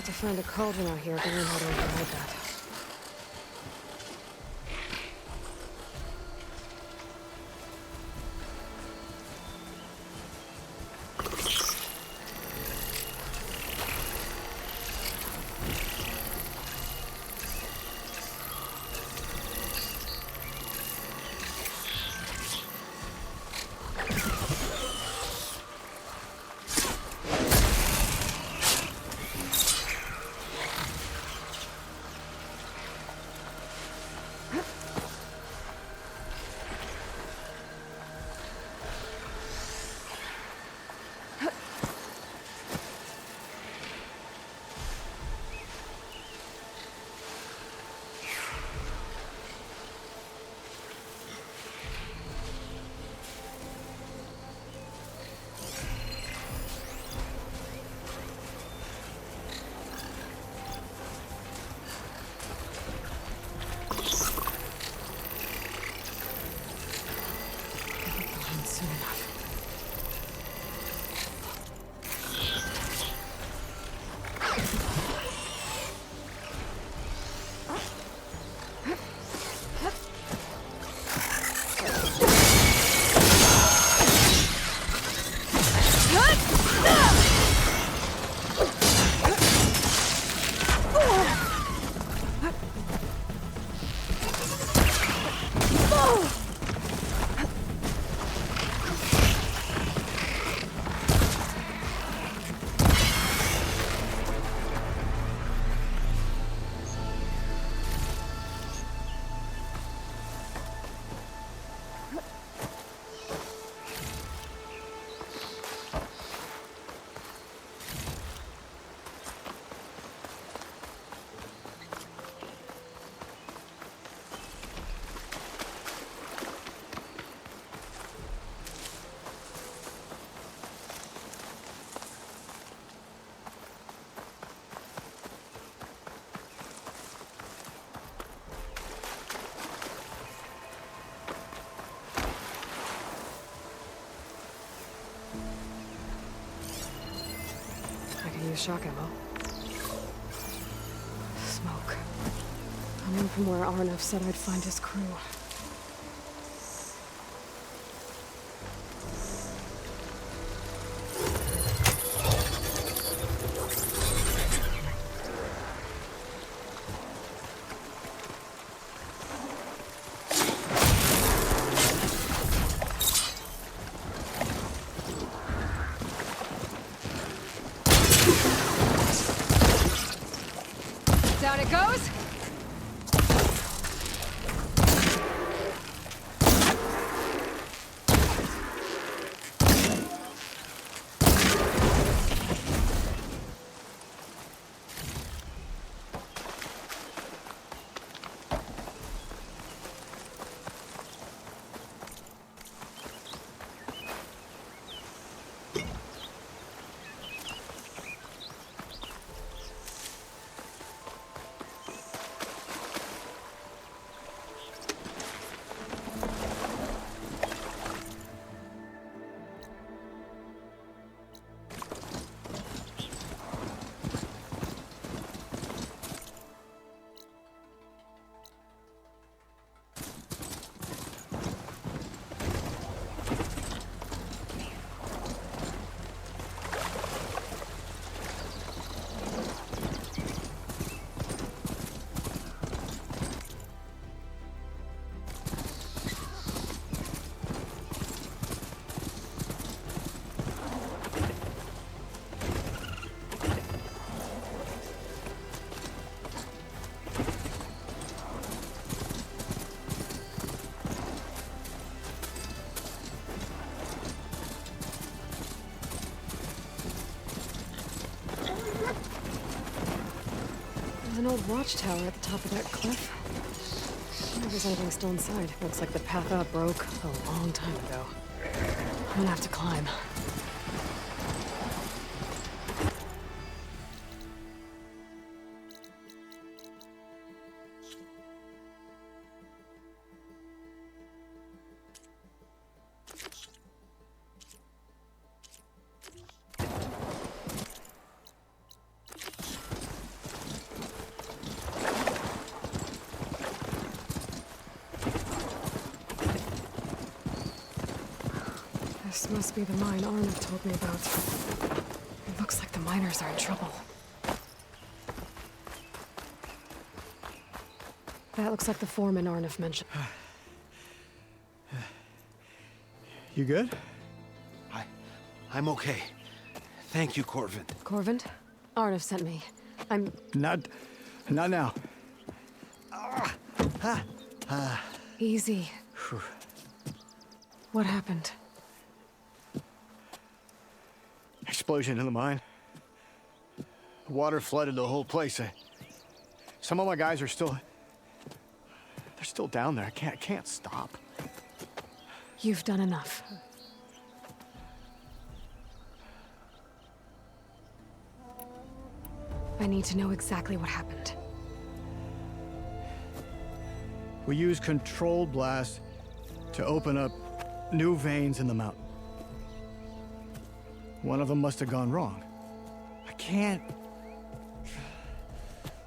to find a cauldron out here to learn how to avoid that. Soon enough. I can use shock ammo. Smoke. Coming from where Arnav said I'd find his crew. Down it goes! There's an old watchtower at the top of that cliff. I wonder if there's anything still inside. Looks like the path up broke a long time ago. I'm gonna have to climb. This must be the mine Arnav told me about. It looks like the miners are in trouble. That looks like the foreman Arnav mentioned. You good? I'm okay. Thank you, Corvin. Corvin? Arnav sent me. Not now. Easy. What happened? Explosion in the mine. Water flooded the whole place. Some of my guys are still... They're still down there. I can't stop. You've done enough. I need to know exactly what happened. We used controlled blast to open up new veins in the mountain. One of them must have gone wrong.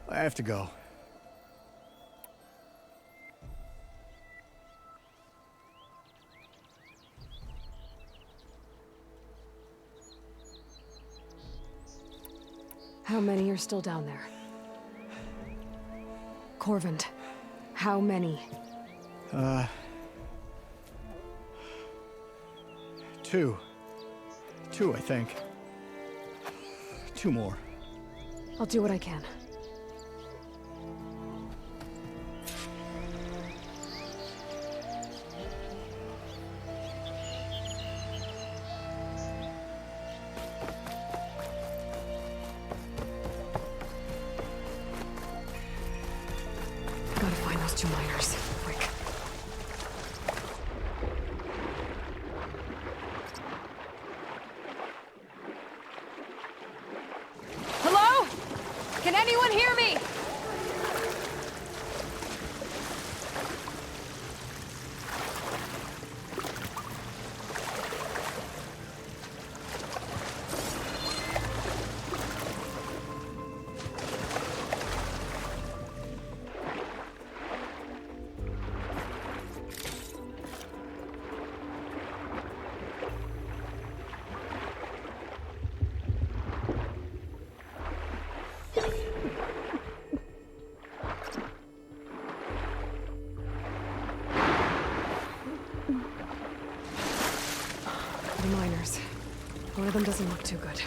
I have to go. How many are still down there? Corvin, how many? Two. Two, I think. Two more. I'll do what I can. Gotta find those two miners. Quick. Hello? Can anyone hear me? The miners. One of them doesn't look too good.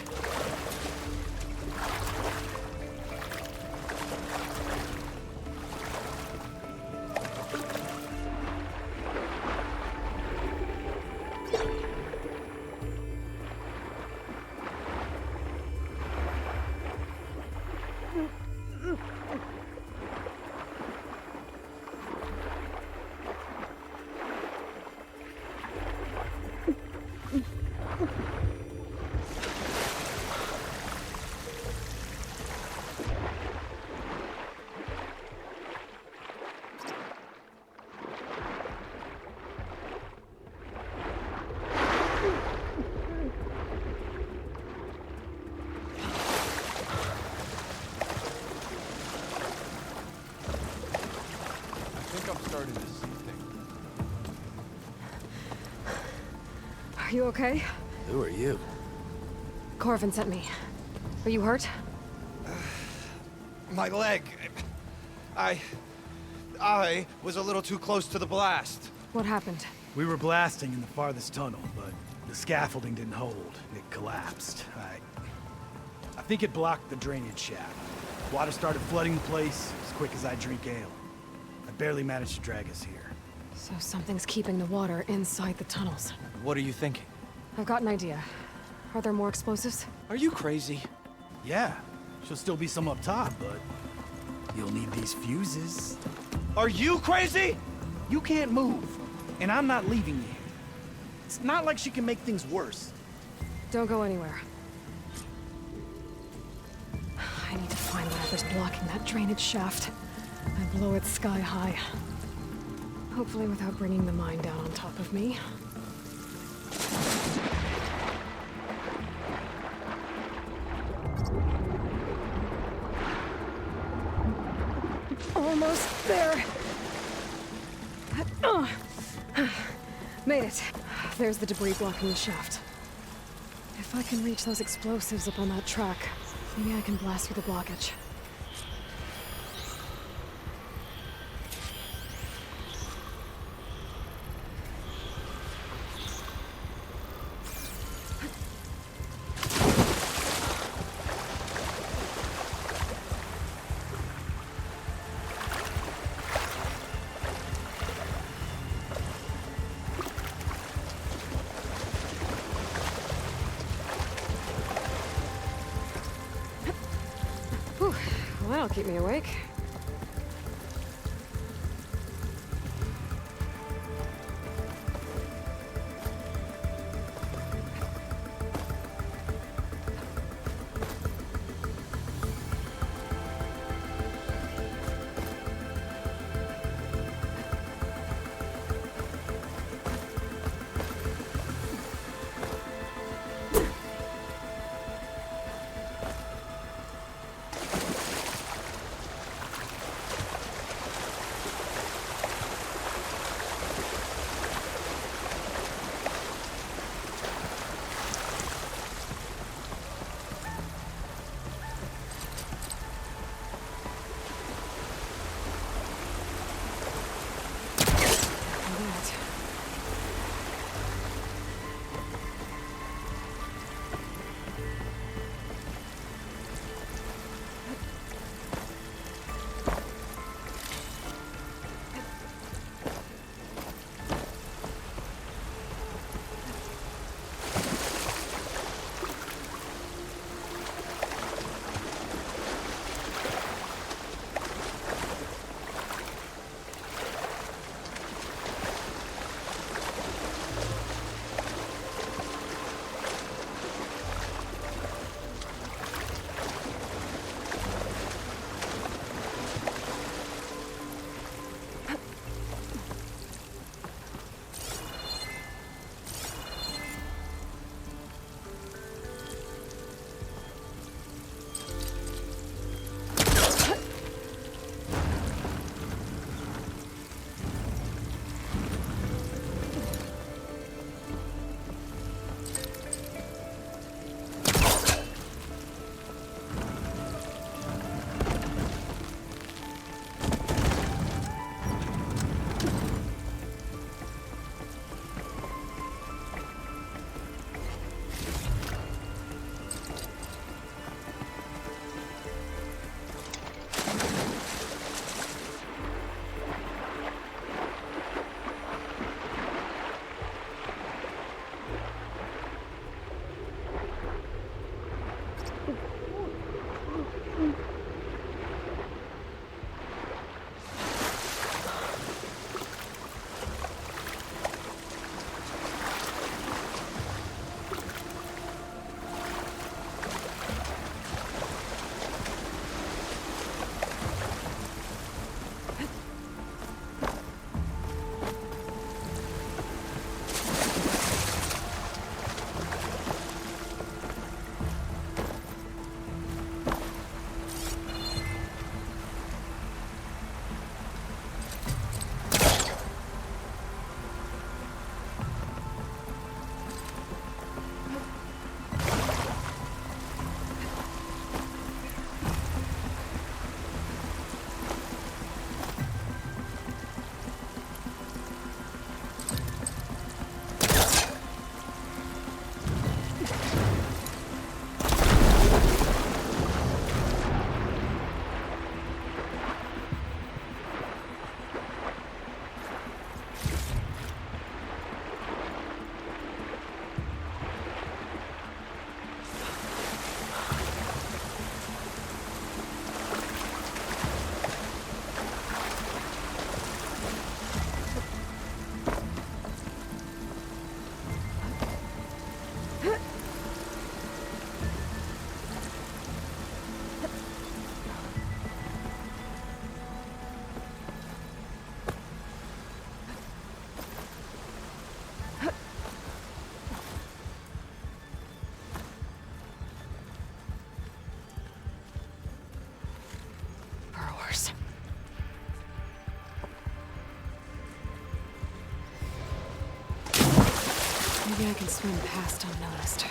I think I'm starting to see things. Are you okay? Who are you? Corvin sent me. Are you hurt? My leg. I was a little too close to the blast. What happened? We were blasting in the farthest tunnel, but the scaffolding didn't hold. It collapsed. I think it blocked the drainage shaft. Water started flooding the place as quick as I drink ale. I barely managed to drag us here. So something's keeping the water inside the tunnels. What are you thinking? I've got an idea. Are there more explosives? Are you crazy? Yeah, she'll still be some up top, but you'll need these fuses. Are you crazy? You can't move, and I'm not leaving you here. It's not like she can make things worse. Don't go anywhere. I need to find whatever's blocking that drainage shaft and blow it sky high. Hopefully without bringing the mine down on top of me. Almost there. Made it. There's the debris blocking the shaft. If I can reach those explosives up on that track, maybe I can blast through the blockage. Whew, well, that'll keep me awake. Maybe I can swim past unnoticed.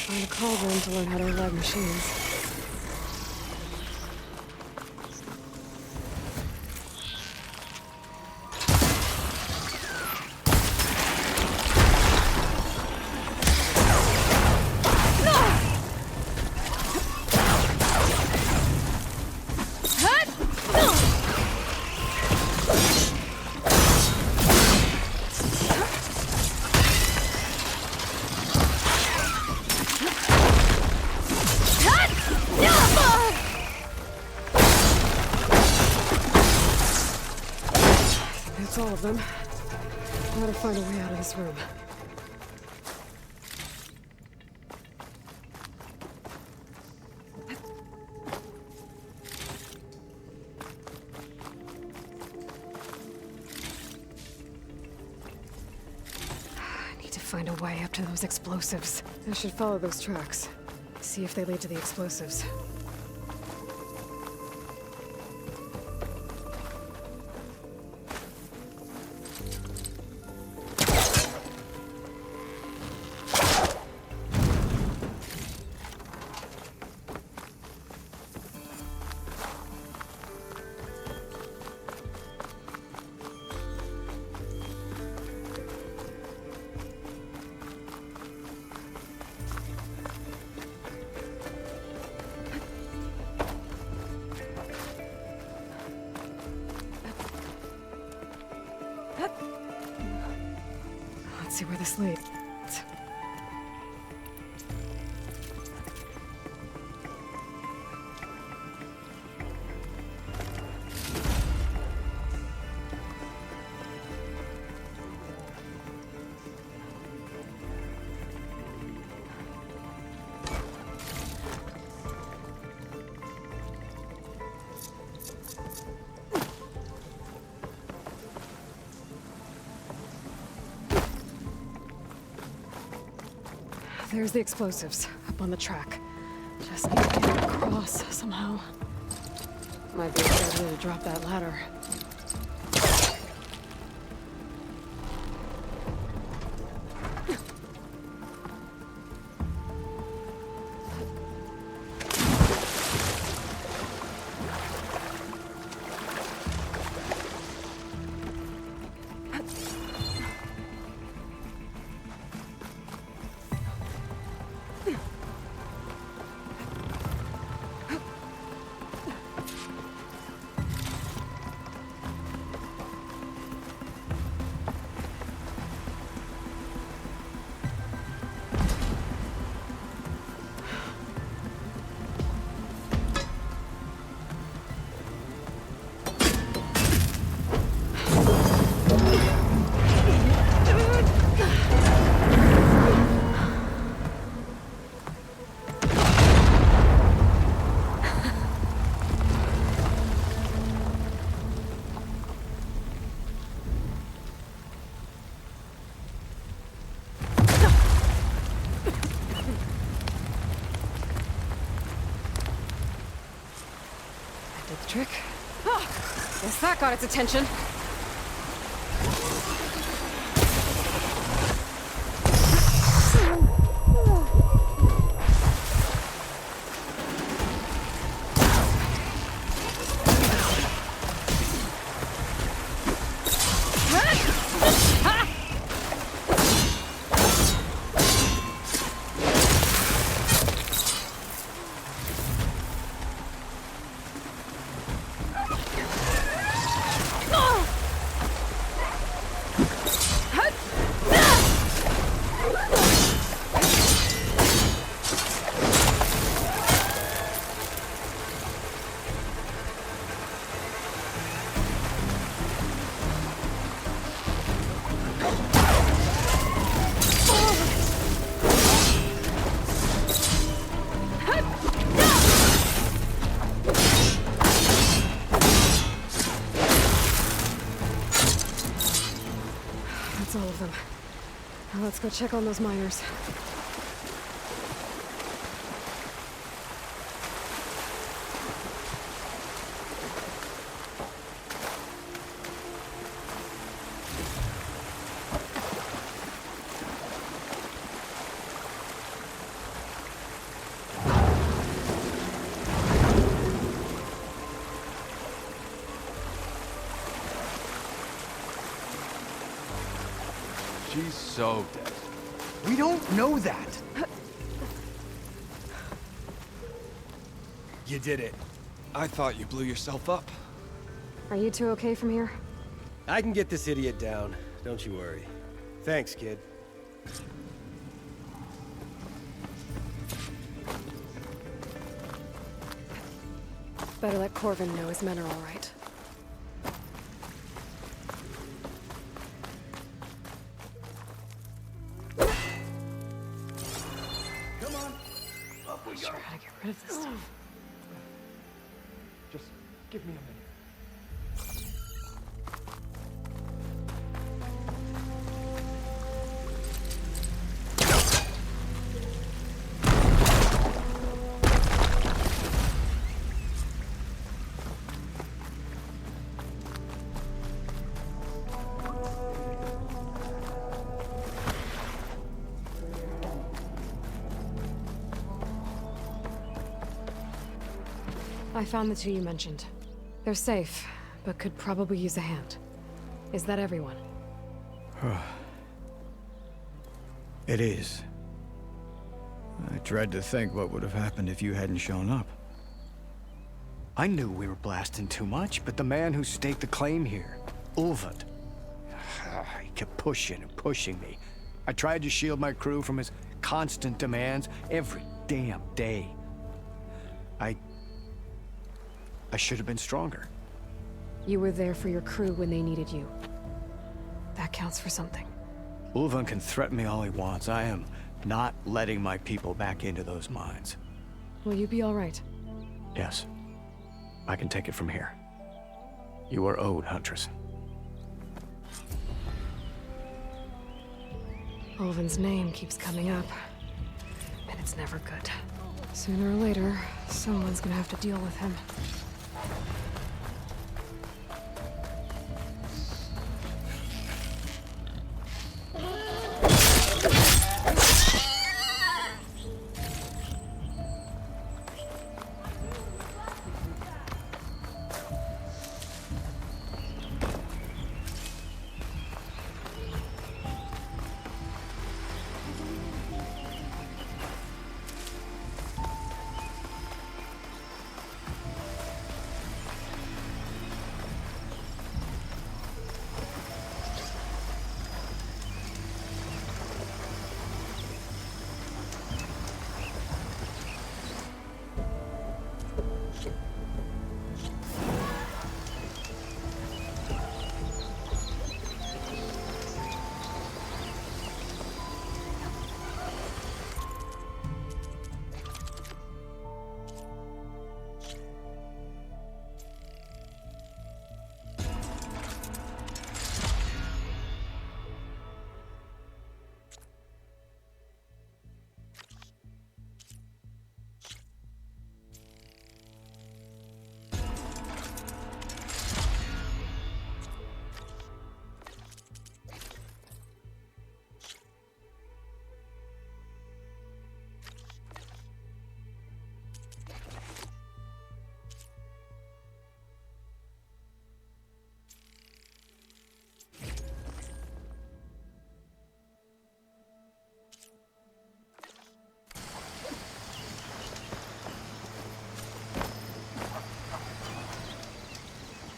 Find a cauldron to learn how to revive machines. That's all of them. Gotta find a way out of this room. I need to find a way up to those explosives. I should follow those tracks. See if they lead to the explosives. Let's see where this leads. There's the explosives, up on the track. Just need to get across somehow. Might be a good way to drop that ladder. trick. Oh, guess that got its attention. That's all of them. Now let's go check on those miners. She's so dead. We don't know that. You did it. I thought you blew yourself up. Are you two okay from here? I can get this idiot down. Don't you worry. Thanks, kid. Better let Corvin know his men are all right. Come on. Up we go. Sure how to get rid of this stuff. Just give me a minute. I found the two you mentioned. They're safe, but could probably use a hand. Is that everyone? It is. I dread to think what would have happened if you hadn't shown up. I knew we were blasting too much, but the man who staked the claim here, Ulvund, he kept pushing and pushing me. I tried to shield my crew from his constant demands every damn day. I should have been stronger. You were there for your crew when they needed you. That counts for something. Ulvund can threaten me all he wants. I am not letting my people back into those mines. Will you be all right? Yes. I can take it from here. You are owed, Huntress. Ulvund's name keeps coming up, and it's never good. Sooner or later, someone's gonna have to deal with him.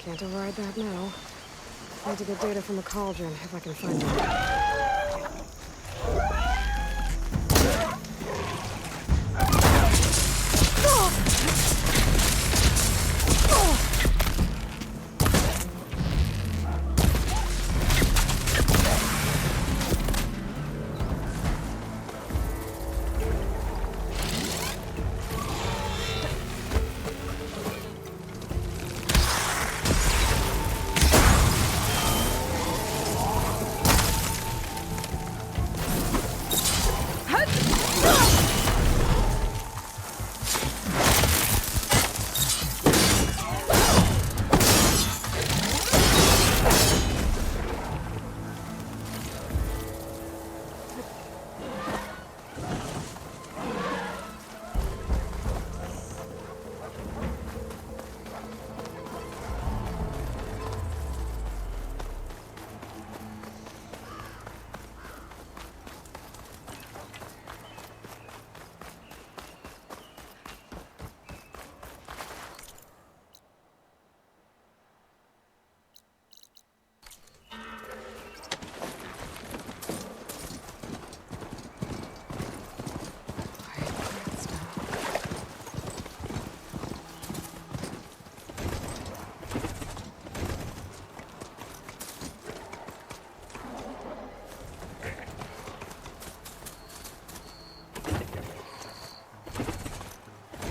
Can't override that now. Need to get data from the cauldron if I can find it.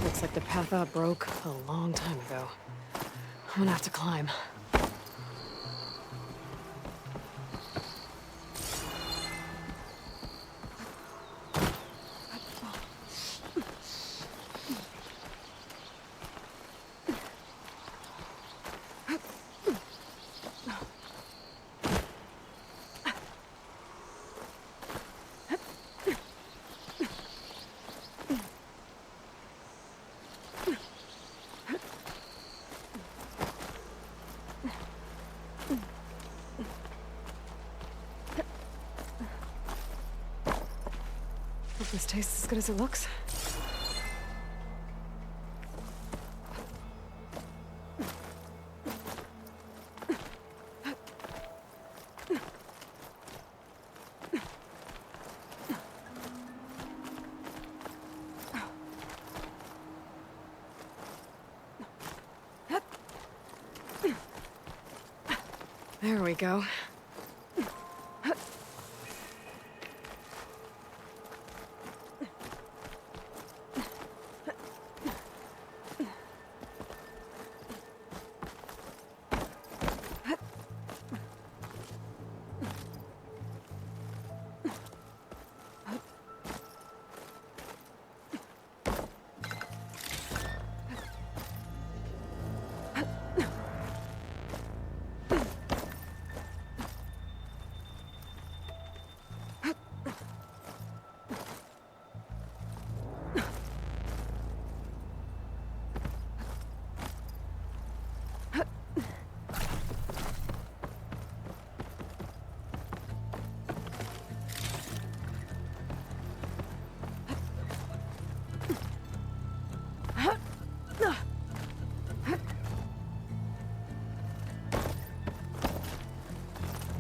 Looks like the path out broke a long time ago. I'm gonna have to climb. Hope this tastes as good as it looks. There we go.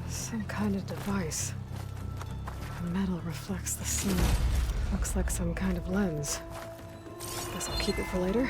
Some kind of device. The metal reflects the sun. Looks like some kind of lens. Guess I'll keep it for later.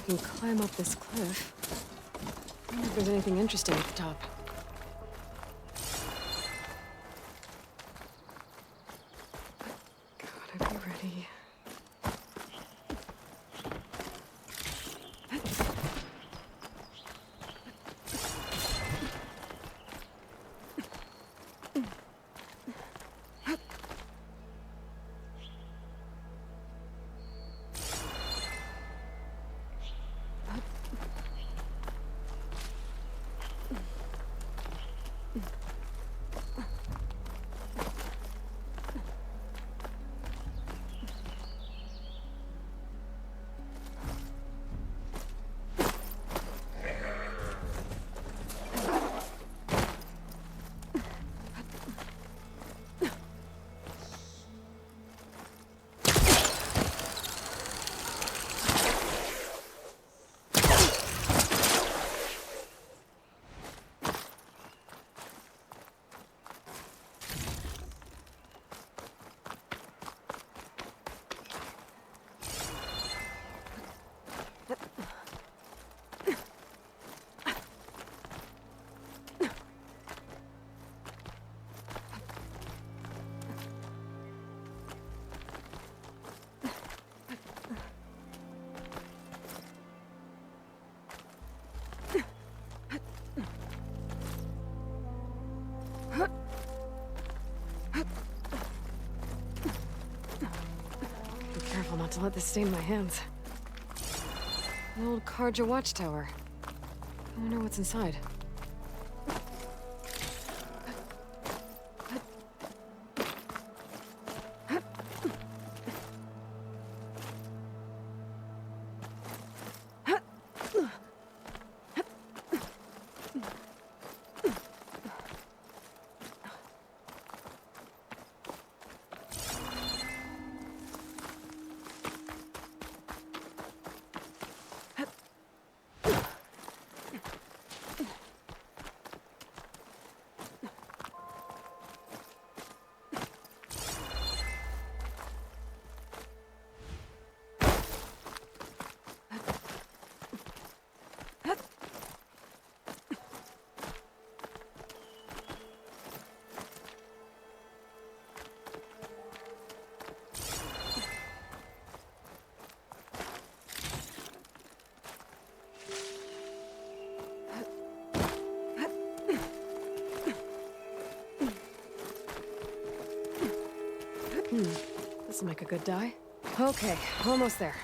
think I can climb up this cliff. I wonder if there's anything interesting at the top. Gotta be ready. Be careful not to let this stain my hands. An old Karja watchtower. I wonder what's inside. This'll make a good dye. Okay, almost there.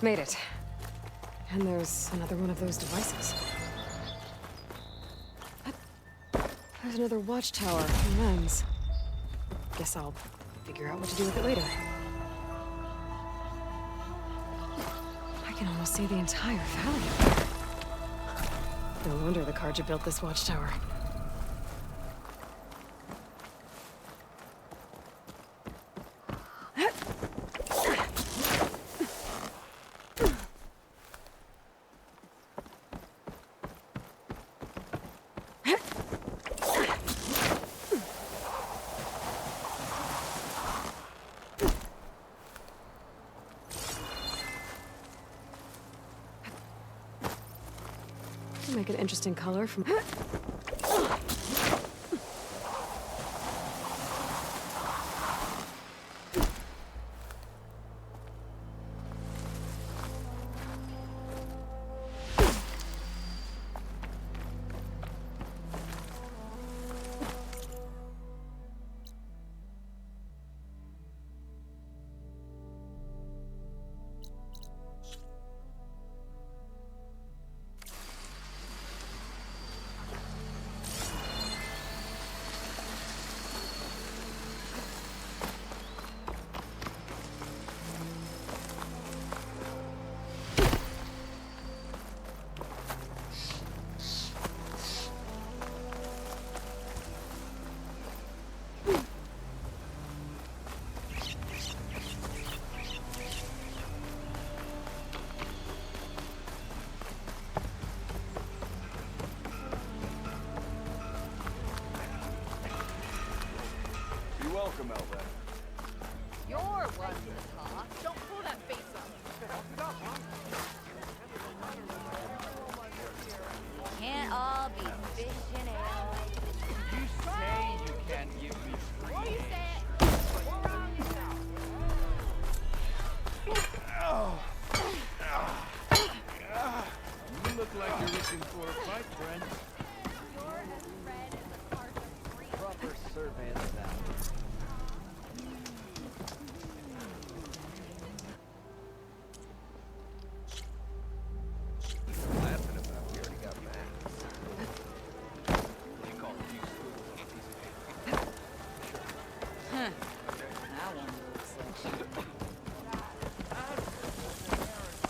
Made it. And there's another one of those devices. There's another watchtower and lens. Guess I'll figure out what to do with it later. I can almost see the entire valley. No wonder the Karja built this watchtower. Make an interesting color from...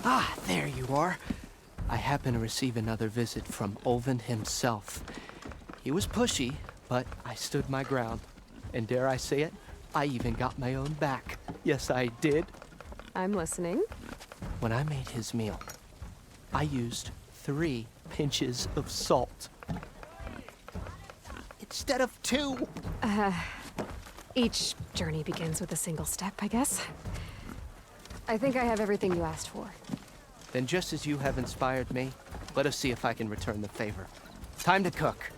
Ah, there you are. I happen to receive another visit from Olvin himself. He was pushy, but I stood my ground. And dare I say it, I even got my own back. Yes, I did. I'm listening. When I made his meal, I used 3 pinches of salt. Instead of 2. Each journey begins with a single step, I guess. I think I have everything you asked for. Then just as you have inspired me, let us see if I can return the favor. Time to cook.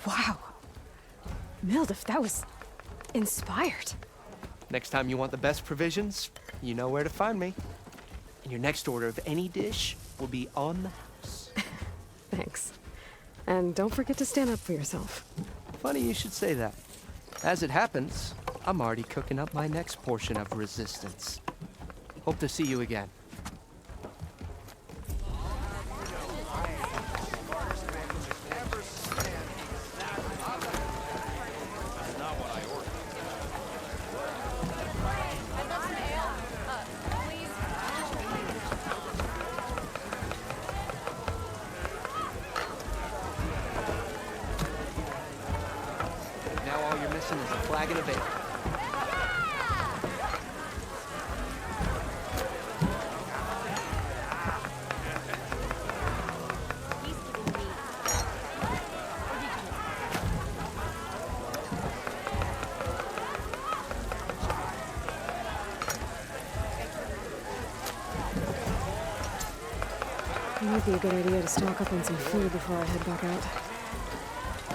Wow. Mildif, that was inspired. Next time you want the best provisions, you know where to find me. And your next order of any dish will be on the house. Thanks. And don't forget to stand up for yourself. Funny you should say that. As it happens, I'm already cooking up my next portion of resistance. Hope to see you again. Now all you're missing is a flagon of ale. It might be a good idea to stock up on some food before I head back out.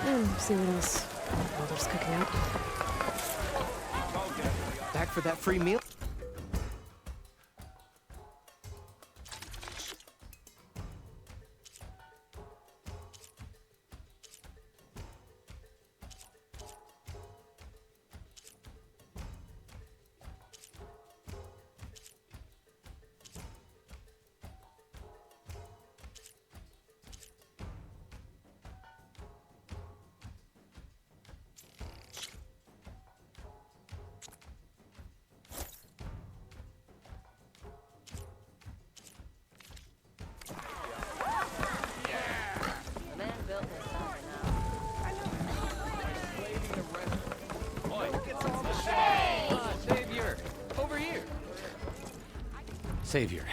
And see what else Mildif's cooking up. Back for that free meal? Savior, over here. Savior,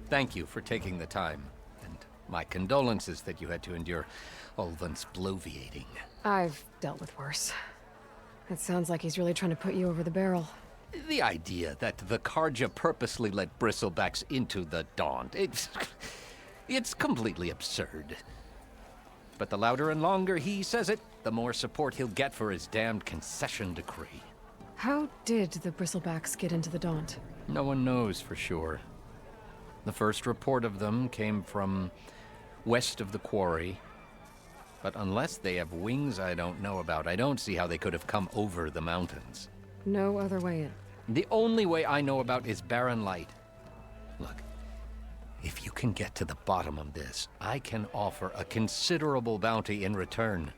thank you for taking the time, and my condolences that you had to endure Olvin's bloviating. I've dealt with worse. It sounds like he's really trying to put you over the barrel. The idea that the Carja purposely let bristlebacks into the Daunt, it's completely absurd. But the louder and longer he says it, the more support he'll get for his damned concession decree. How did the bristlebacks get into the Daunt? No one knows for sure. The first report of them came from west of the quarry. But unless they have wings I don't know about, I don't see how they could have come over the mountains. No other way in. The only way I know about is Barren Light. Look, if you can get to the bottom of this, I can offer a considerable bounty in return.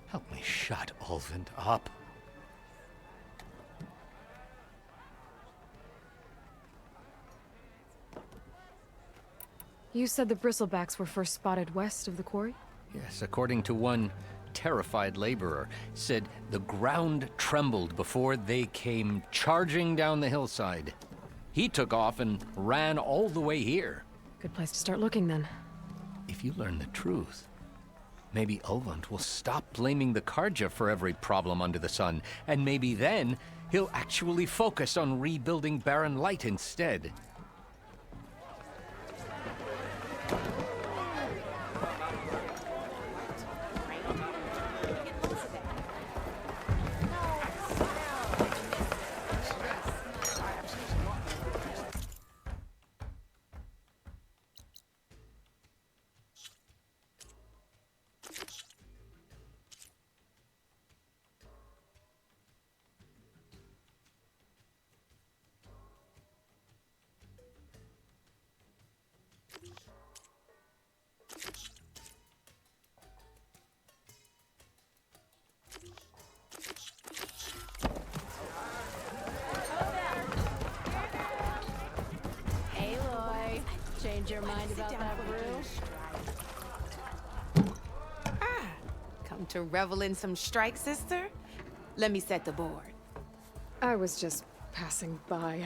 Help me shut Ulvund up. You said the bristlebacks were first spotted west of the quarry? Yes, according to one terrified laborer, said the ground trembled before they came charging down the hillside. He took off and ran all the way here. Good place to start looking, then. If you learn the truth, maybe Ulvund will stop blaming the Carja for every problem under the sun, and maybe then he'll actually focus on rebuilding Barren Light instead. Change your mind about that brew? Come to revel in some strike, sister? Let me set the board. I was just passing by.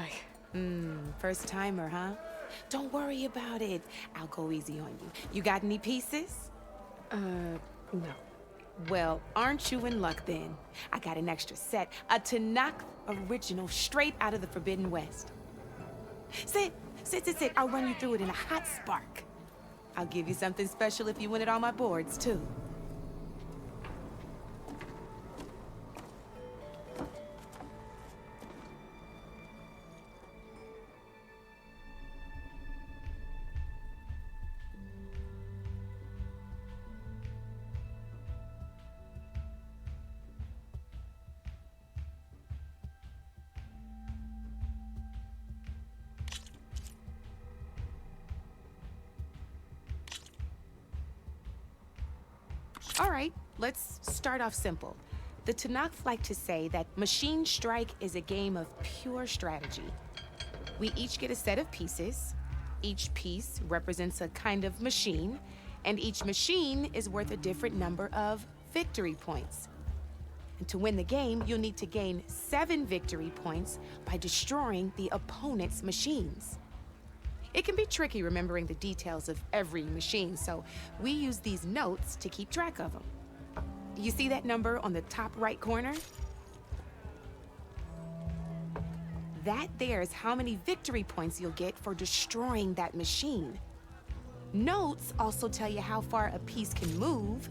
First timer, huh? Don't worry about it. I'll go easy on you. You got any pieces? No. Well, aren't you in luck then? I got an extra set, a Tanakh original straight out of the Forbidden West. Sit. I'll run you through it in a hot spark. I'll give you something special if you win it on my boards, too. All right, let's start off simple. The Tanakh like to say that Machine Strike is a game of pure strategy. We each get a set of pieces. Each piece represents a kind of machine, and each machine is worth a different number of victory points. And to win the game, you'll need to gain 7 victory points by destroying the opponent's machines. It can be tricky remembering the details of every machine, so we use these notes to keep track of them. You see that number on the top right corner? That there is how many victory points you'll get for destroying that machine. Notes also tell you how far a piece can move,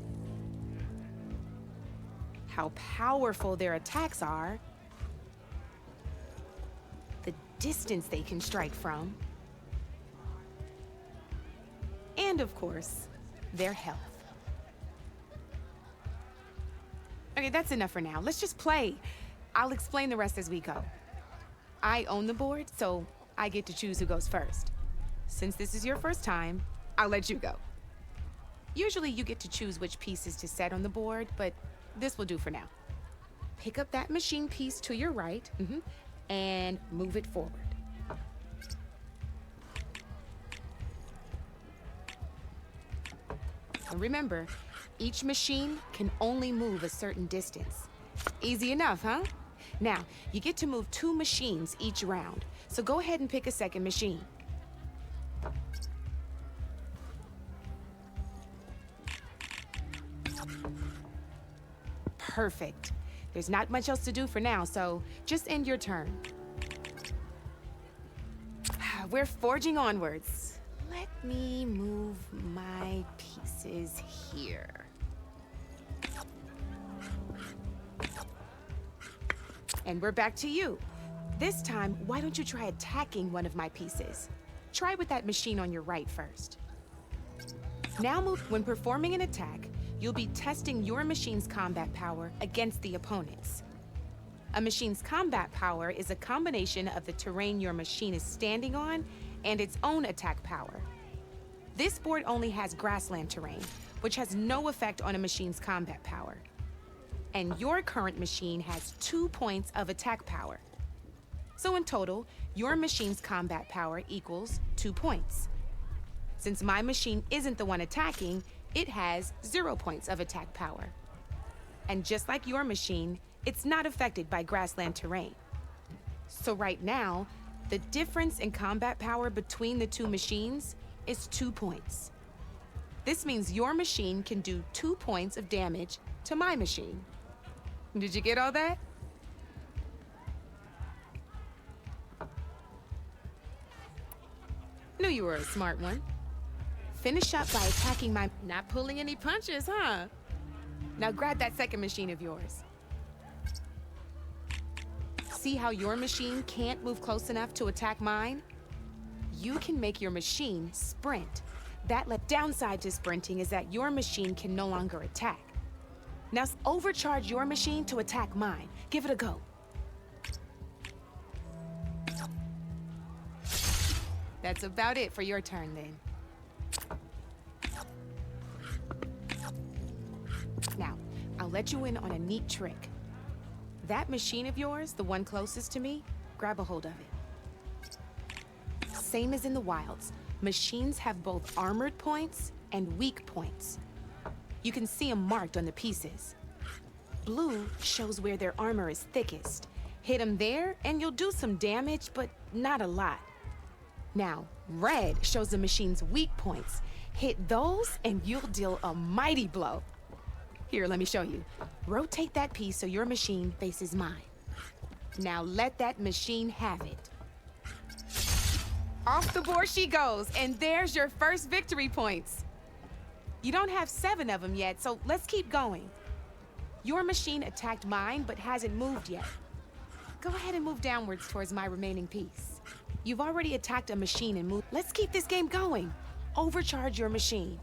how powerful their attacks are, the distance they can strike from, and of course, their health. Okay, that's enough for now. Let's just play. I'll explain the rest as we go. I own the board, so I get to choose who goes first. Since this is your first time, I'll let you go. Usually you get to choose which pieces to set on the board, but this will do for now. Pick up that machine piece to your right, and move it forward. And remember, each machine can only move a certain distance. Easy enough, huh? Now, you get to move 2 machines each round, so go ahead and pick a second machine. Perfect. There's not much else to do for now, so just end your turn. We're forging onwards. Let me move my pieces here. And we're back to you. This time, why don't you try attacking one of my pieces? Try with that machine on your right first. Now move. When performing an attack, you'll be testing your machine's combat power against the opponent's. A machine's combat power is a combination of the terrain your machine is standing on and its own attack power. This board only has grassland terrain, which has no effect on a machine's combat power. And your current machine has 2 points of attack power. So in total, your machine's combat power equals 2 points. Since my machine isn't the one attacking, it has 0 points of attack power. And just like your machine, it's not affected by grassland terrain. So right now, the difference in combat power between the 2 machines is 2 points. This means your machine can do 2 points of damage to my machine. Did you get all that? Knew you were a smart one. Finish up by attacking my... Not pulling any punches, huh? Now grab that second machine of yours. See how your machine can't move close enough to attack mine? You can make your machine sprint. That downside to sprinting is that your machine can no longer attack. Now overcharge your machine to attack mine. Give it a go. That's about it for your turn then. Now, I'll let you in on a neat trick. That machine of yours, the one closest to me, grab a hold of it. Same as in the wilds. Machines have both armored points and weak points. You can see them marked on the pieces. Blue shows where their armor is thickest. Hit them there, and you'll do some damage, but not a lot. Now, red shows the machine's weak points. Hit those, and you'll deal a mighty blow. Here, let me show you. Rotate that piece so your machine faces mine. Now let that machine have it. Off the board she goes, and there's your first victory points. You don't have 7 of them yet, so let's keep going. Your machine attacked mine, but hasn't moved yet. Go ahead and move downwards towards my remaining piece. You've already attacked a machine and moved. Let's keep this game going. Overcharge your machine.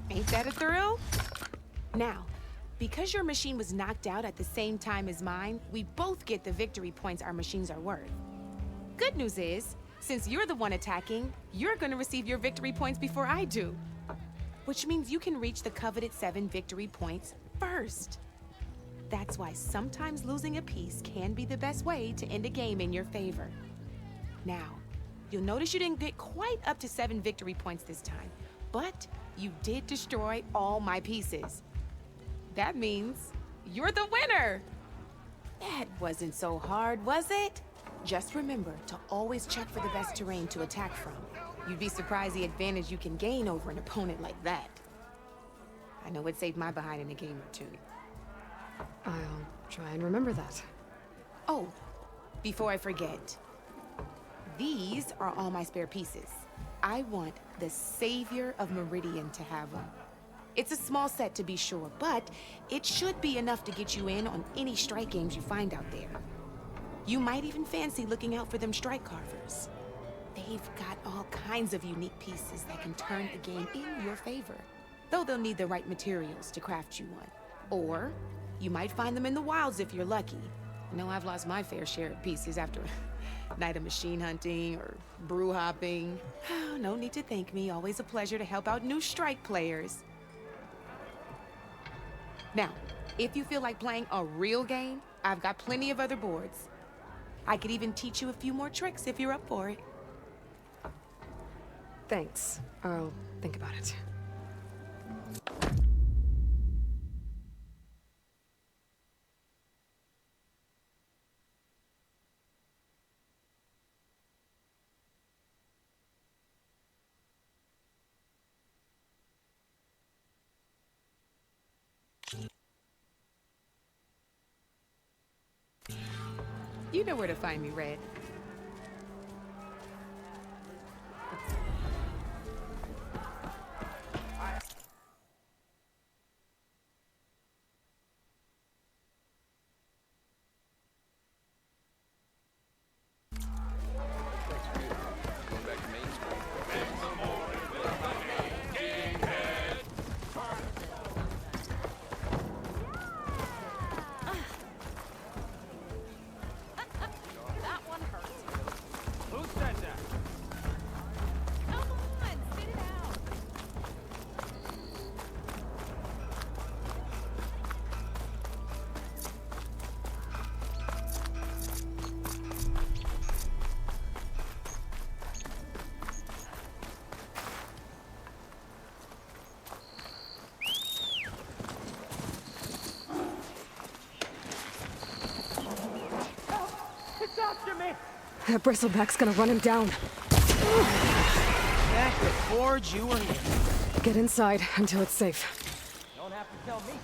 Ain't that a thrill? Now, because your machine was knocked out at the same time as mine, we both get the victory points our machines are worth. Good news is, since you're the one attacking, you're gonna receive your victory points before I do. Which means you can reach the coveted 7 victory points first. That's why sometimes losing a piece can be the best way to end a game in your favor. Now, you'll notice you didn't get quite up to 7 victory points this time, but you did destroy all my pieces. That means you're the winner! That wasn't so hard, was it? Just remember to always check for the best terrain to attack from. You'd be surprised the advantage you can gain over an opponent like that. I know it saved my behind in a game or 2. I'll try and remember that. Oh, before I forget, these are all my spare pieces. I want the Savior of Meridian to have them. It's a small set to be sure, but it should be enough to get you in on any strike games you find out there. You might even fancy looking out for them strike carvers. They've got all kinds of unique pieces that can turn a game in your favor, though they'll need the right materials to craft you one. Or you might find them in the wilds if you're lucky. I know I've lost my fair share of pieces after a night of machine hunting or brew hopping. No need to thank me. Always a pleasure to help out new strike players. Now, if you feel like playing a real game, I've got plenty of other boards. I could even teach you a few more tricks if you're up for it. Thanks. I'll think about it. You know where to find me, Red. That bristleback's gonna run him down. Back to forge you were here. Get inside until it's safe. Don't have to tell me twice.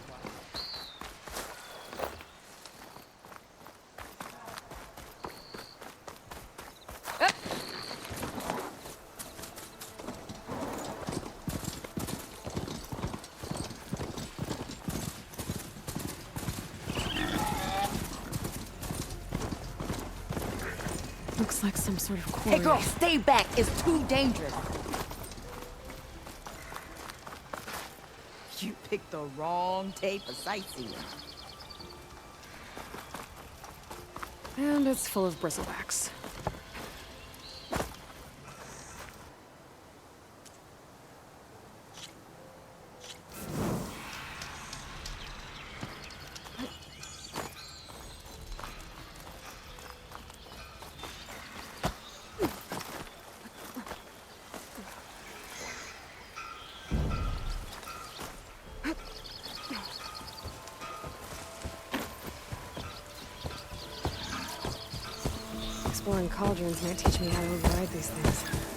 Looks like some sort of quarry. Hey girl, stay back. It's too dangerous. You picked the wrong day for sightseeing. And it's full of bristlebacks. on cauldrons might teach me how to override these things.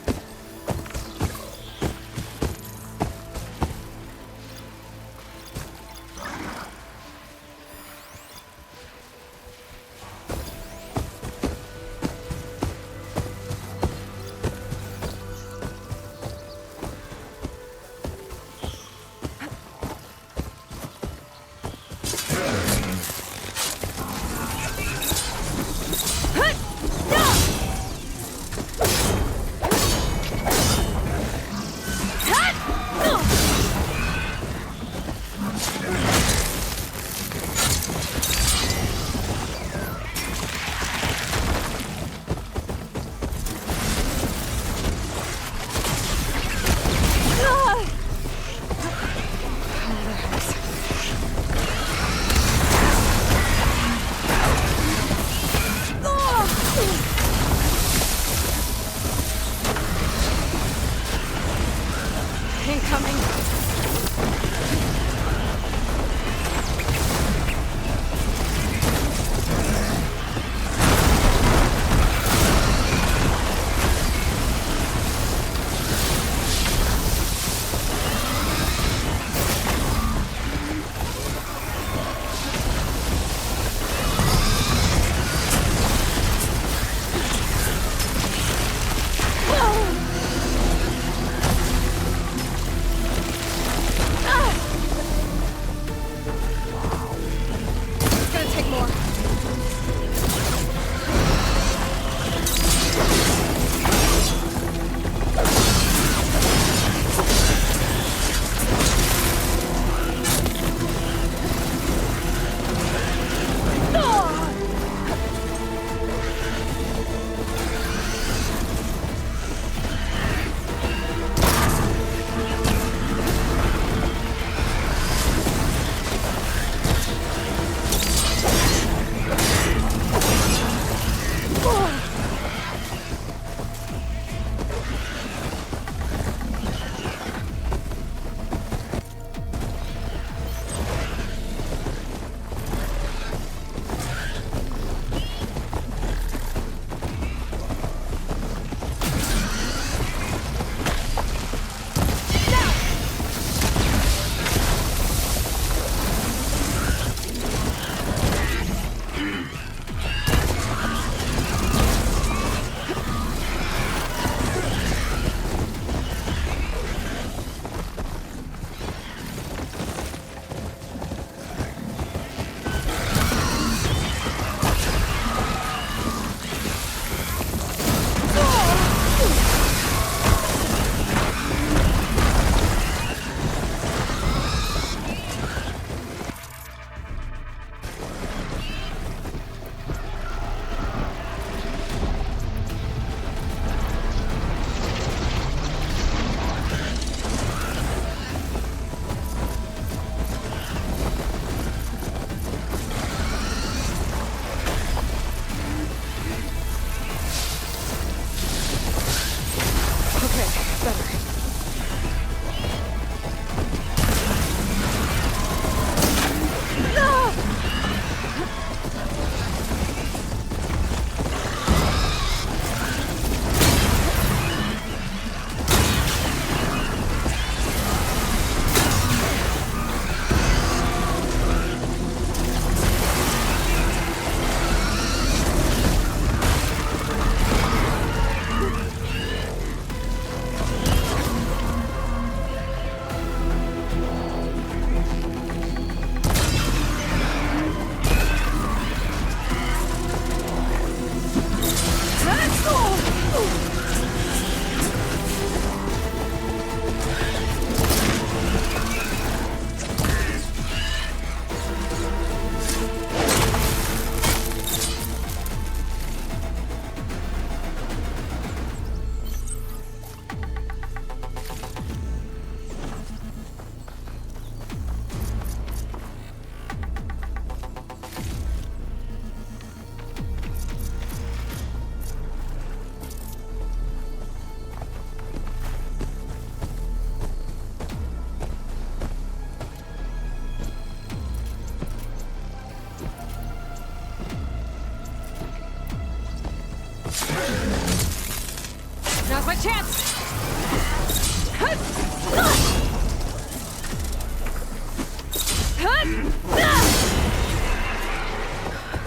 Last chance!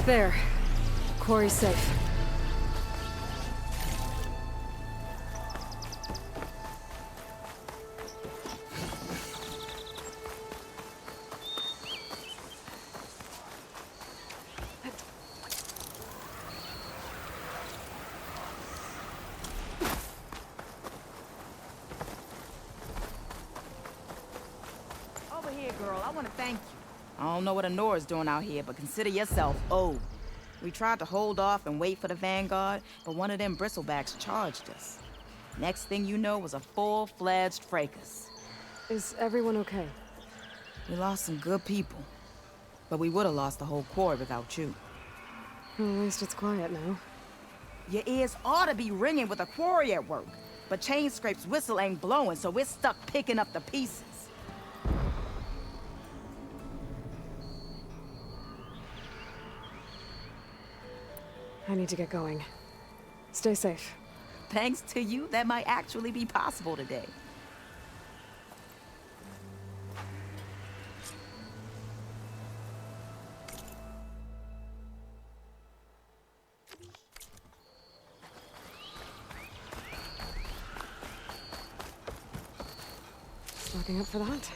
There. Quarry's safe. Over here, girl. I want to thank you. I don't know what Honora's doing out here, but consider yourself owed. We tried to hold off and wait for the Vanguard, but one of them bristlebacks charged us. Next thing you know was a full-fledged fracas. Is everyone okay? We lost some good people, but we would have lost the whole quarry without you. Well, at least it's quiet now. Your ears ought to be ringing with a quarry at work, but Chainscrape's whistle ain't blowing, so we're stuck picking up the pieces. I need to get going. Stay safe. Thanks to you, that might actually be possible today. Stocking up for the hunt.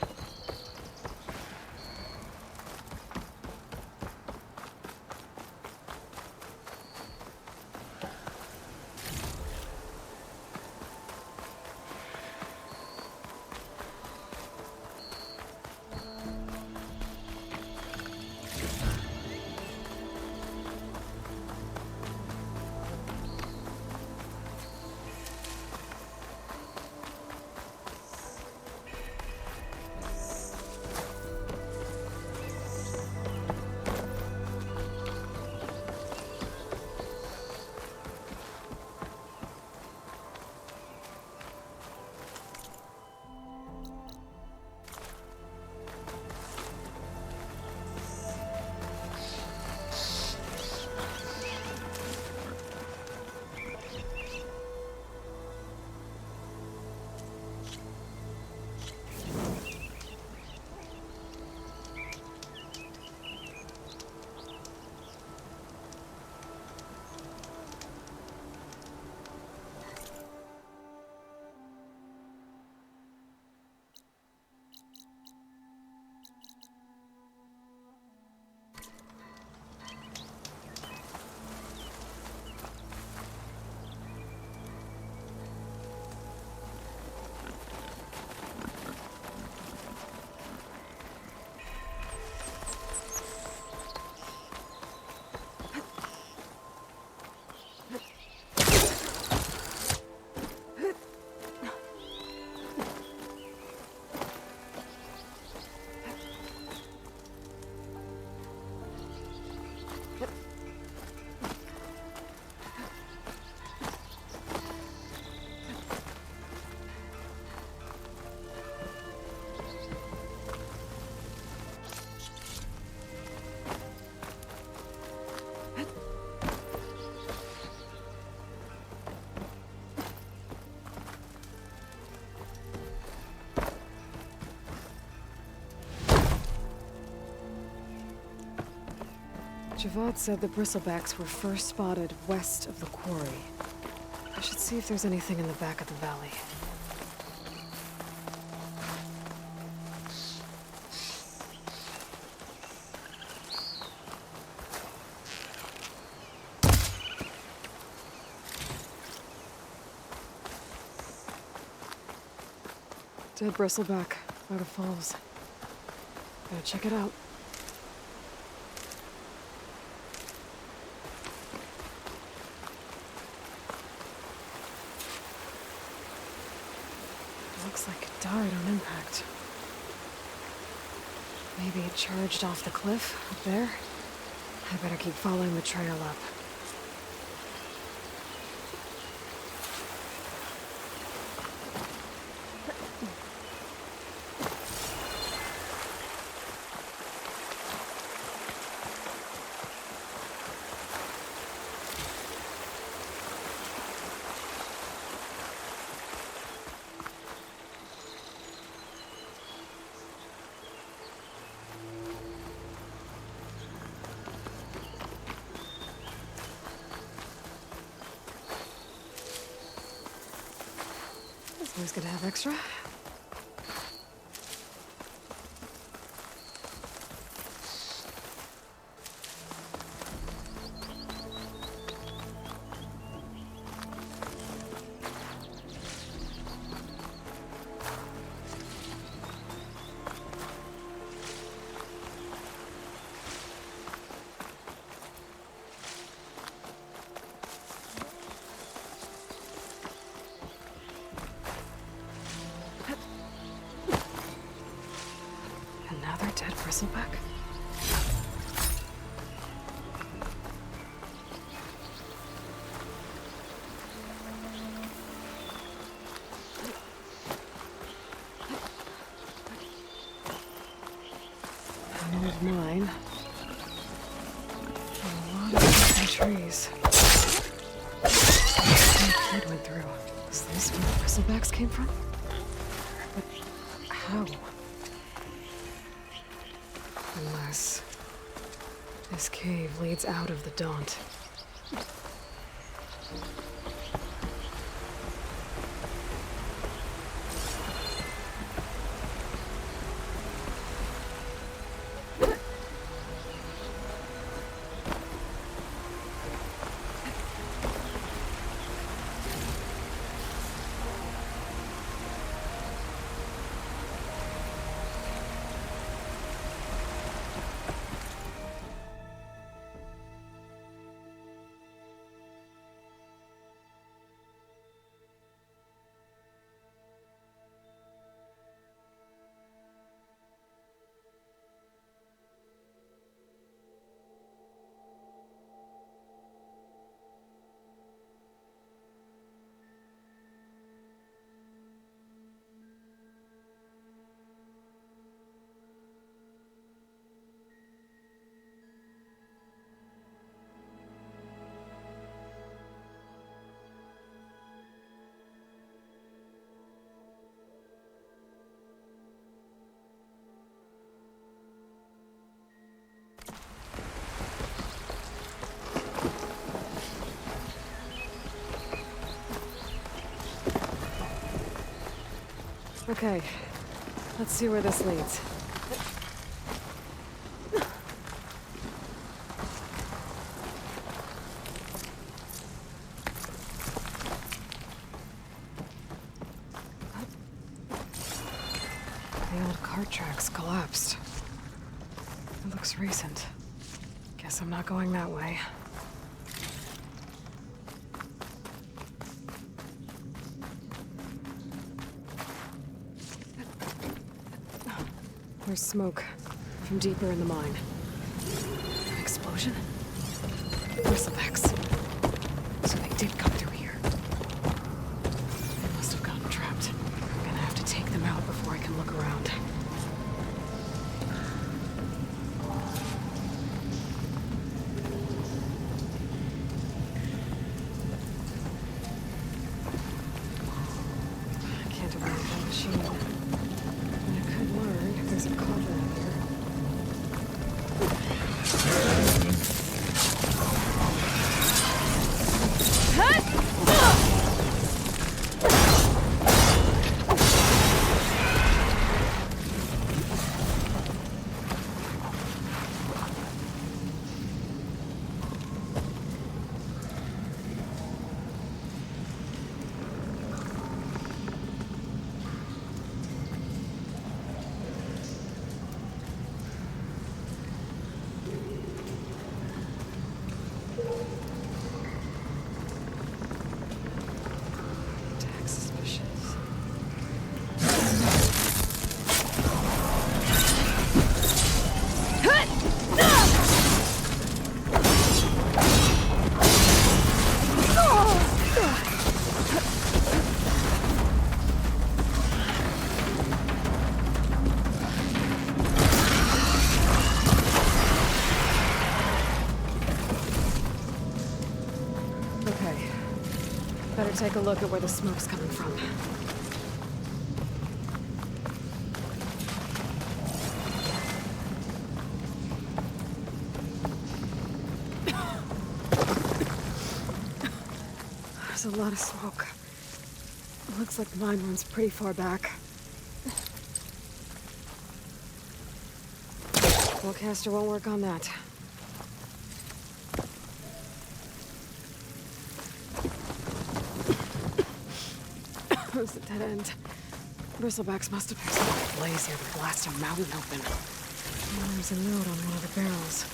Javad said the bristlebacks were first spotted west of the quarry. I should see if there's anything in the back of the valley. Dead bristleback, out of Falls. Gotta check it out. Looks like it died on impact. Maybe it charged off the cliff up there. I better keep following the trail up. Always good to have extra. Another dead bristleback? And mine. A lot of different trees. The kid went through. Is this where the bristlebacks came from? But how? Unless this cave leads out of the Daunt. Okay, let's see where this leads. The old cart tracks collapsed. It looks recent. Guess I'm not going that way. There's smoke from deeper in the mine. An explosion? Bristlebacks. So they did come through here. They must have gotten trapped. I'm gonna have to take them out before I can look around. I can't avoid that machine. I could learn if there's a cover in here. Tag suspicious. Okay. Better take a look at where the smoke's coming from. There's a lot of smoke. Looks like the mine runs pretty far back. Spellcaster won't work on that. It's a dead end. Bristlebacks must have picked up a blaze near the blasting mountain open. And there's a note on one of the barrels.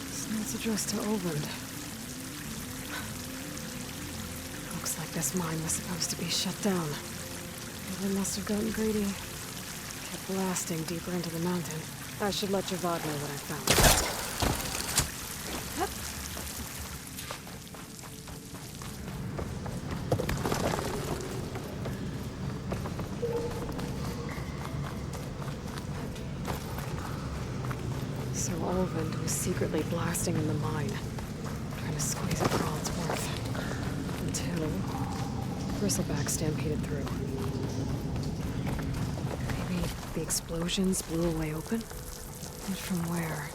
This note's addressed to Olvend. Looks like this mine was supposed to be shut down. Olvend must have gotten greedy. Kept blasting deeper into the mountain. I should let Javad know what I found. So Olvend was secretly blasting in the mine, trying to squeeze it for all it's worth. Until Bristleback stampeded through. Maybe the explosions blew a way open? But from where?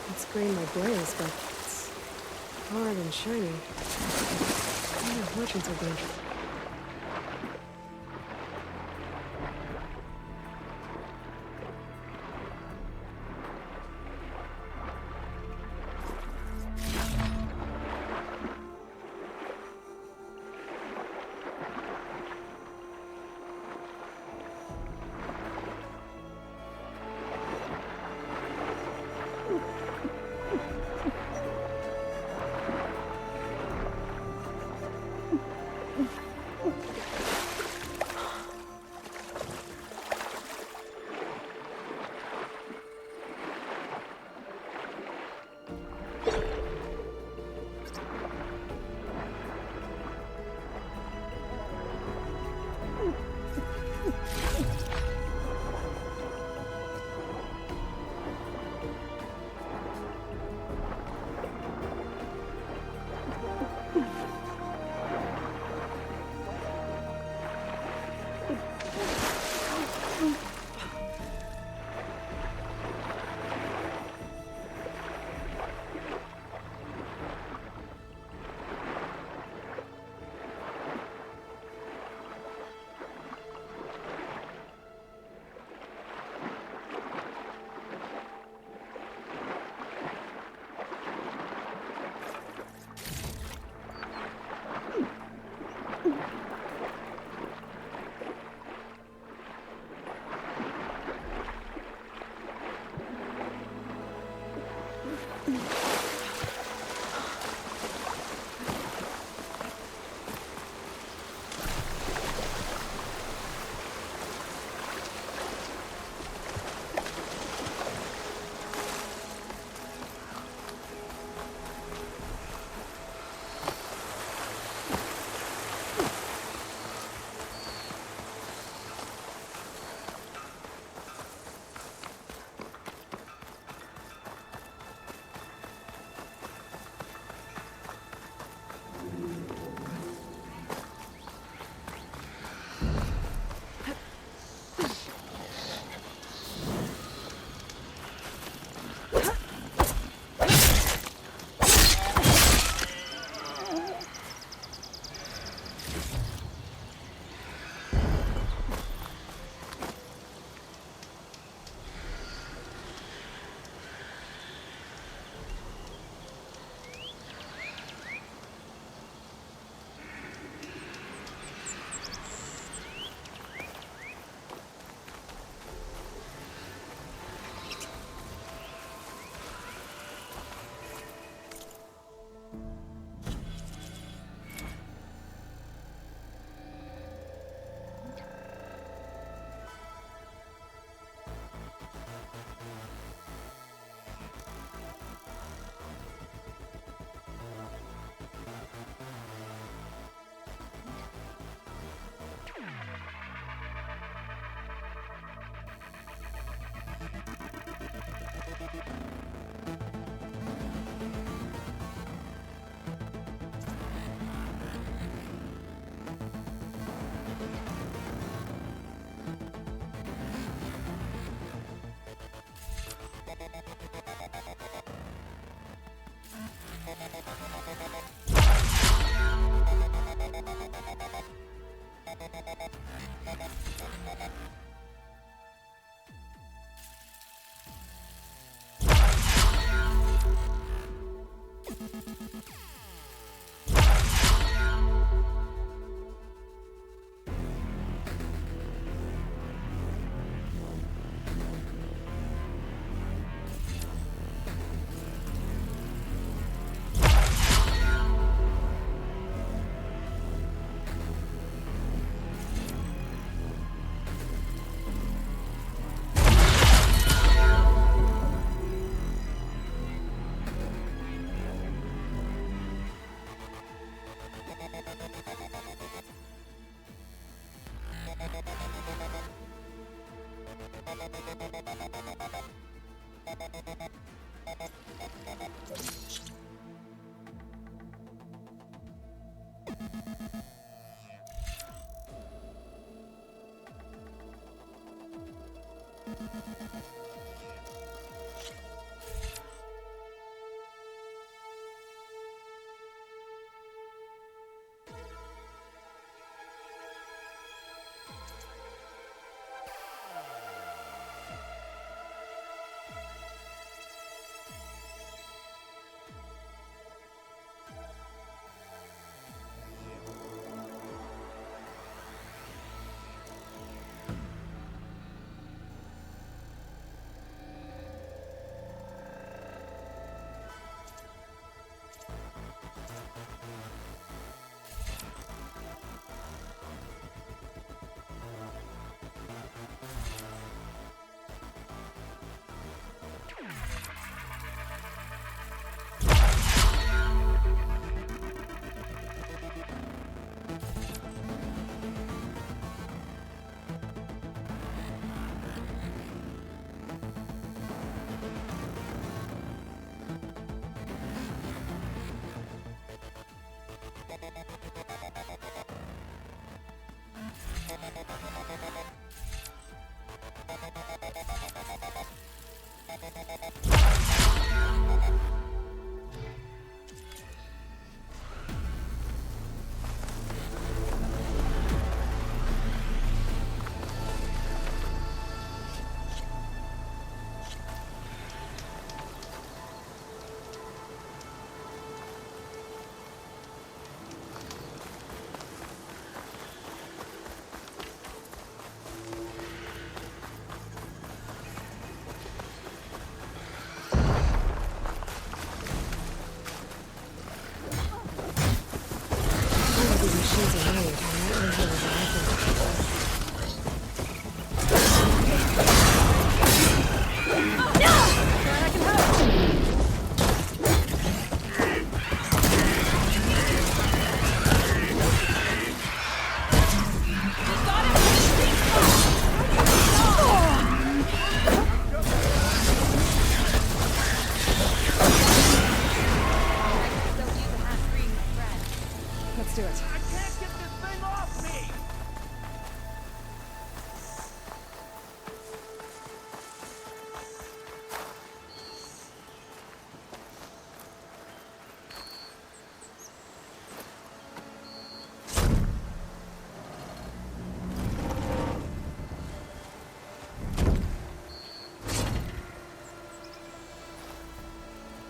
It's green like blaze, but it's hard and shiny. I wonder if merchants are dangerous.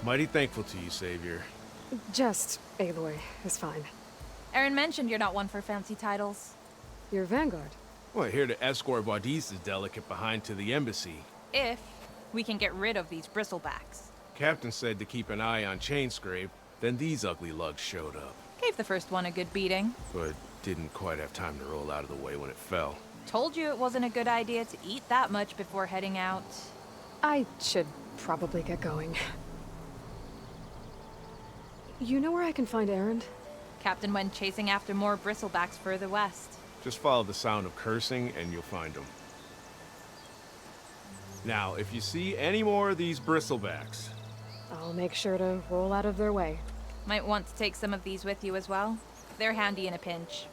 Mighty thankful to you, Savior. Just Aloy is fine. Aaron mentioned you're not one for fancy titles. You're Vanguard. Well, here to escort Wadis's delegate behind to the embassy. If we can get rid of these bristlebacks. Captain said to keep an eye on Chainscrape, then these ugly lugs showed up. Gave the first one a good beating. But didn't quite have time to roll out of the way when it fell. Told you it wasn't a good idea to eat that much before heading out. I should probably get going. You know where I can find Erend? Captain went chasing after more bristlebacks further west. Just follow the sound of cursing and you'll find them. Now, if you see any more of these bristlebacks... I'll make sure to roll out of their way. Might want to take some of these with you as well. They're handy in a pinch.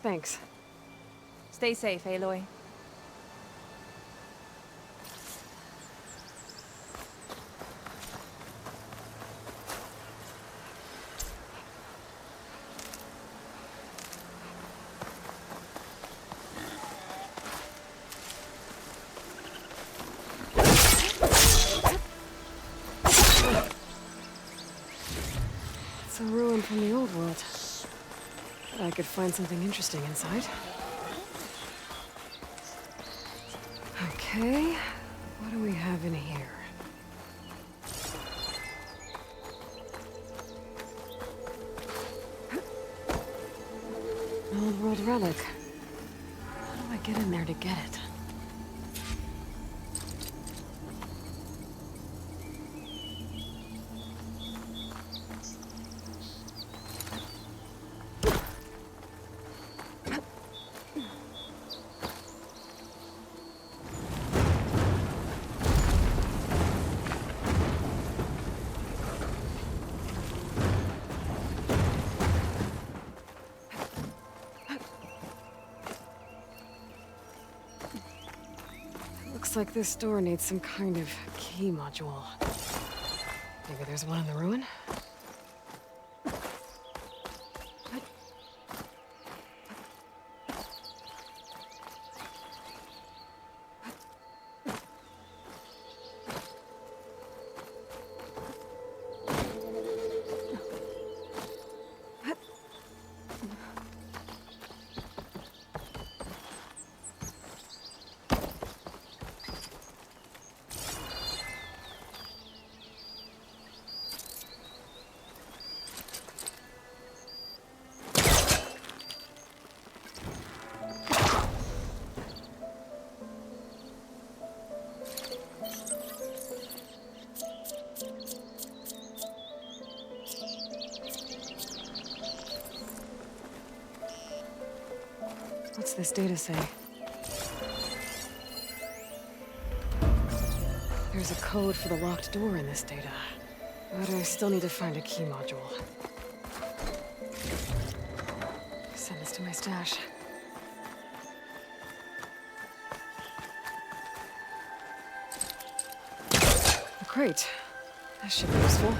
Thanks. Stay safe, Aloy. It's a ruin from the old world. But I could find something interesting inside. Okay, what do we have in here? An old world relic. How do I get in there to get it? Looks like this door needs some kind of key module. Maybe there's one in the ruin? What's this data say? There's a code for the locked door in this data. But I still need to find a key module. Send this to my stash. A crate. That should be useful.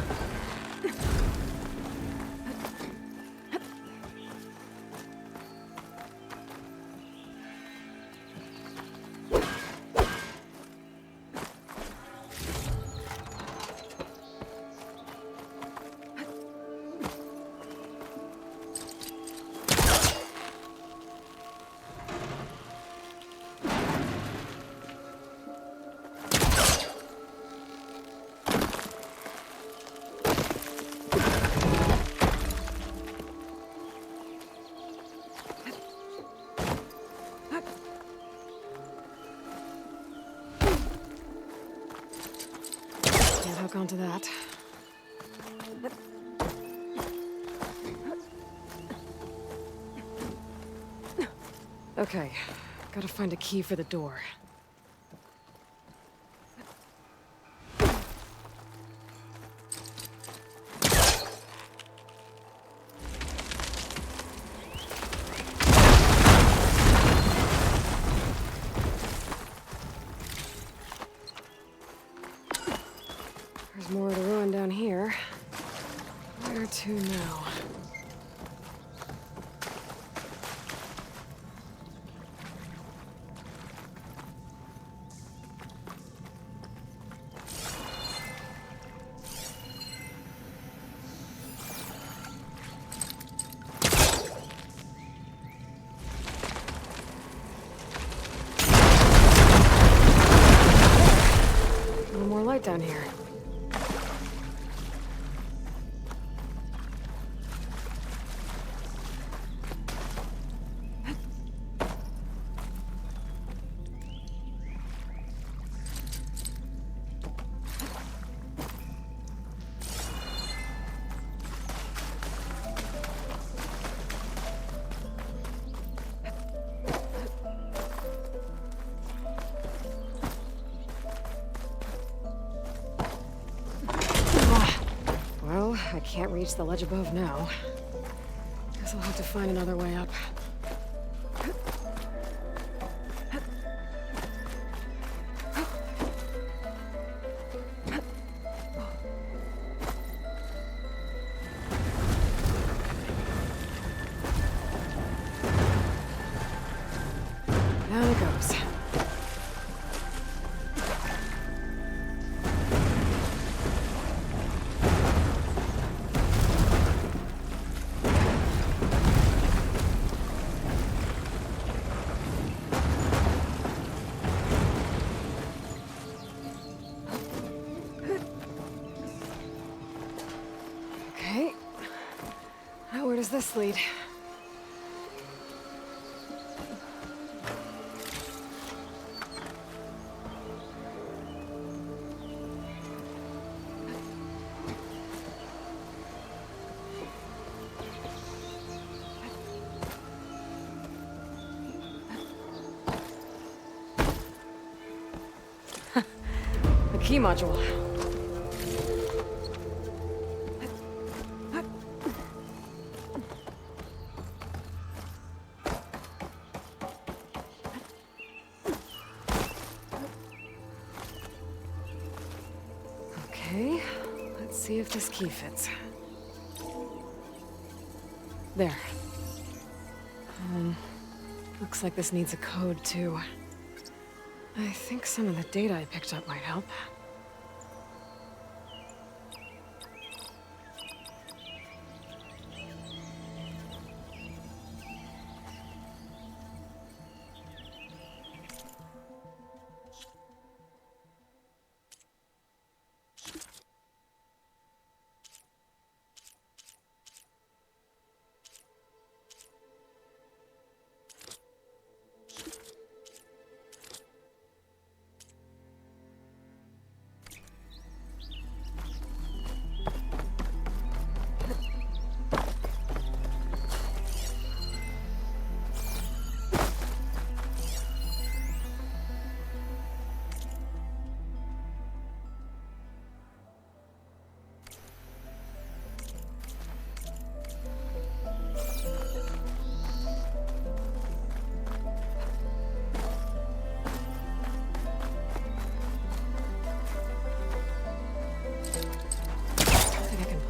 Hook onto that. Okay, gotta find a key for the door. There's more of the ruin down here. Where to now? more light down here. Well, I can't reach the ledge above now. Guess I'll have to find another way up. Down it goes. Okay. Now where does this lead? The key module. Okay, let's see if this key fits. There. Looks like this needs a code too. I think some of the data I picked up might help.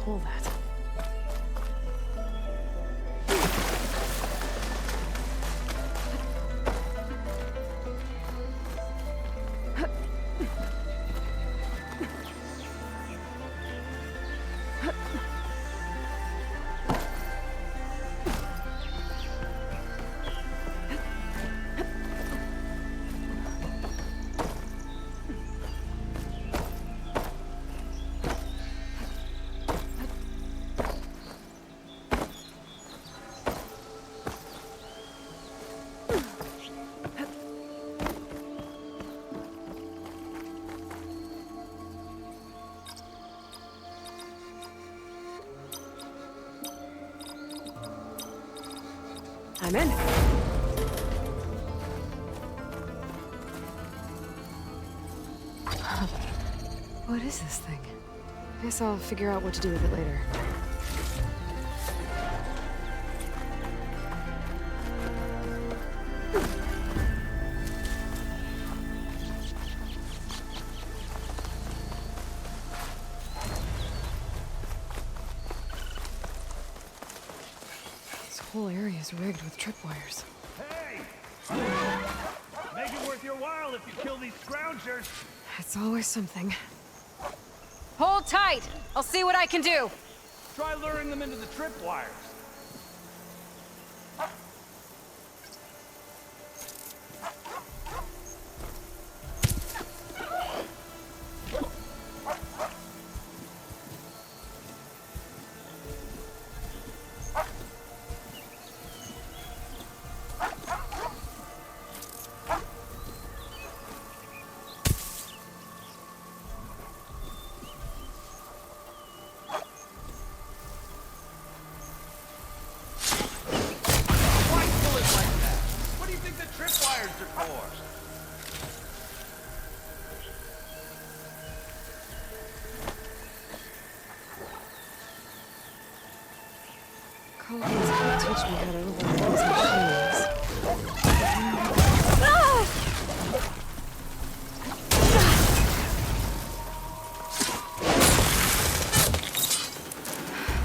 Pull that. I'm in. What is this thing? Guess I'll figure out what to do with it later. This whole area is rigged with tripwires. Hey! Make it worth your while if you kill these scroungers. It's always something. Hold tight! I'll see what I can do! Try luring them into the tripwires. Collins could teach me how to override these machines.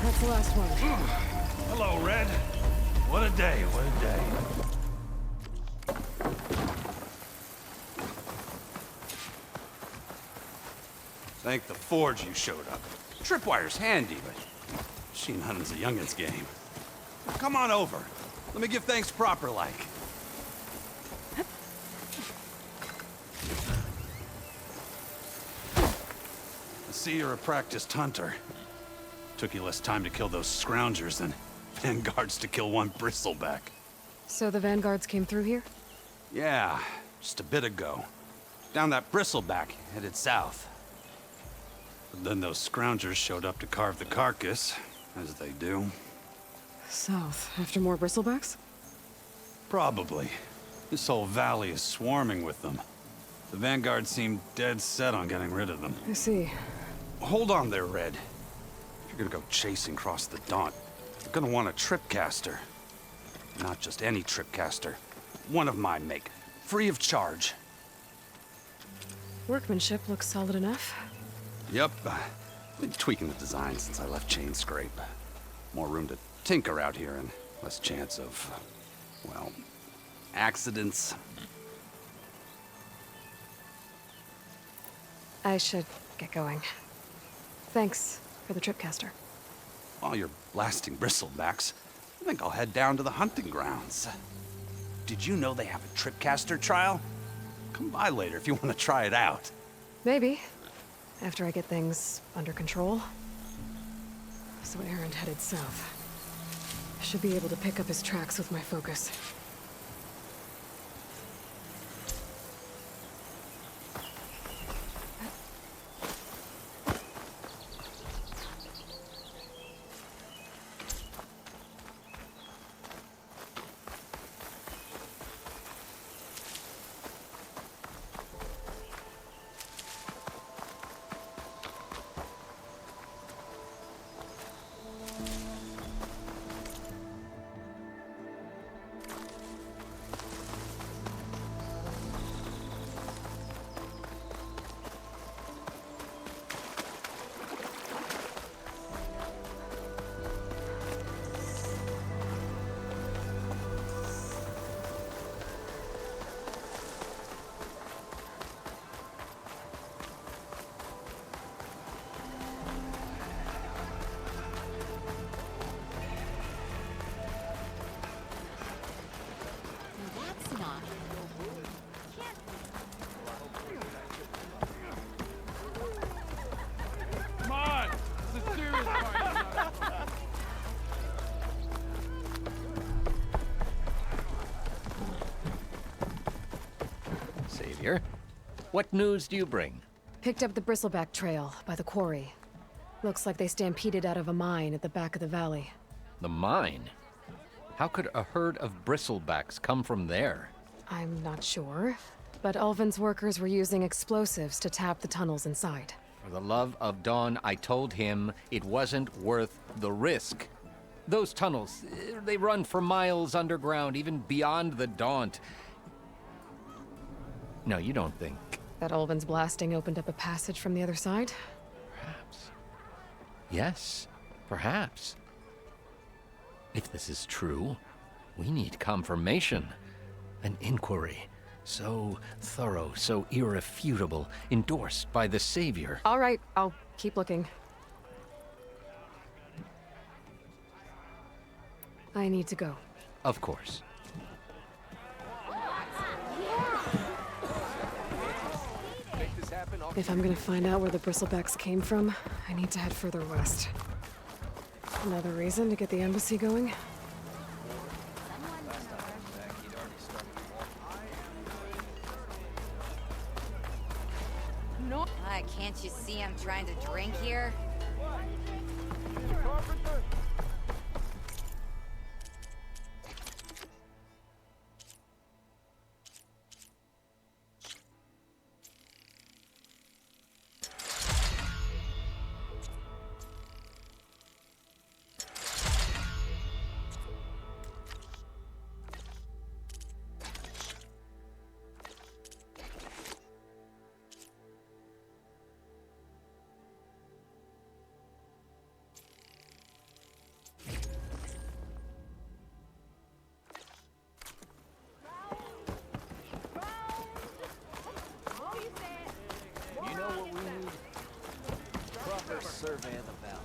That's the last one. Hello, Red. What a day, what a day. Thank the Forge you showed up. Tripwire's handy, but machine hunting's a youngin's game. Come on over. Let me give thanks proper like. I see you're a practiced hunter. Took you less time to kill those scroungers than Vanguards to kill one bristleback. So the Vanguards came through here? Yeah, just a bit ago. Down that bristleback, headed south. But then those scroungers showed up to carve the carcass, as they do. South, after more bristlebacks? Probably. This whole valley is swarming with them. The Vanguard seemed dead set on getting rid of them. I see. Hold on there, Red. If you're gonna go chasing across the Daunt, you're gonna want a tripcaster. Not just any tripcaster. One of my make. Free of charge. Workmanship looks solid enough. Yep. Been tweaking the design since I left Chainscrape. More room to tinker out here and less chance of, well, accidents. I should get going. Thanks for the tripcaster. While you're blasting bristlebacks, I think I'll head down to the hunting grounds. Did you know they have a tripcaster trial? Come by later if you want to try it out. Maybe. After I get things under control. So Erend headed south. I should be able to pick up his tracks with my focus. Come on! It's a serious fight. Savior, what news do you bring? Picked up the bristleback trail by the quarry. Looks like they stampeded out of a mine at the back of the valley. The mine? How could a herd of bristlebacks come from there? I'm not sure, but Ulvin's workers were using explosives to tap the tunnels inside. For the love of Dawn, I told him it wasn't worth the risk. Those tunnels, they run for miles underground, even beyond the Daunt. No, you don't think. That Ulvin's blasting opened up a passage from the other side? Perhaps. Yes, perhaps. If this is true, we need confirmation. An inquiry. So thorough, so irrefutable, endorsed by the Savior. All right, I'll keep looking. I need to go. Of course. If I'm gonna find out where the bristlebacks came from, I need to head further west. Another reason to get the embassy going? Can't you see I'm trying to drink here? survey of the valley.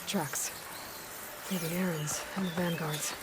Tracks. They're the Errands and the Vanguards.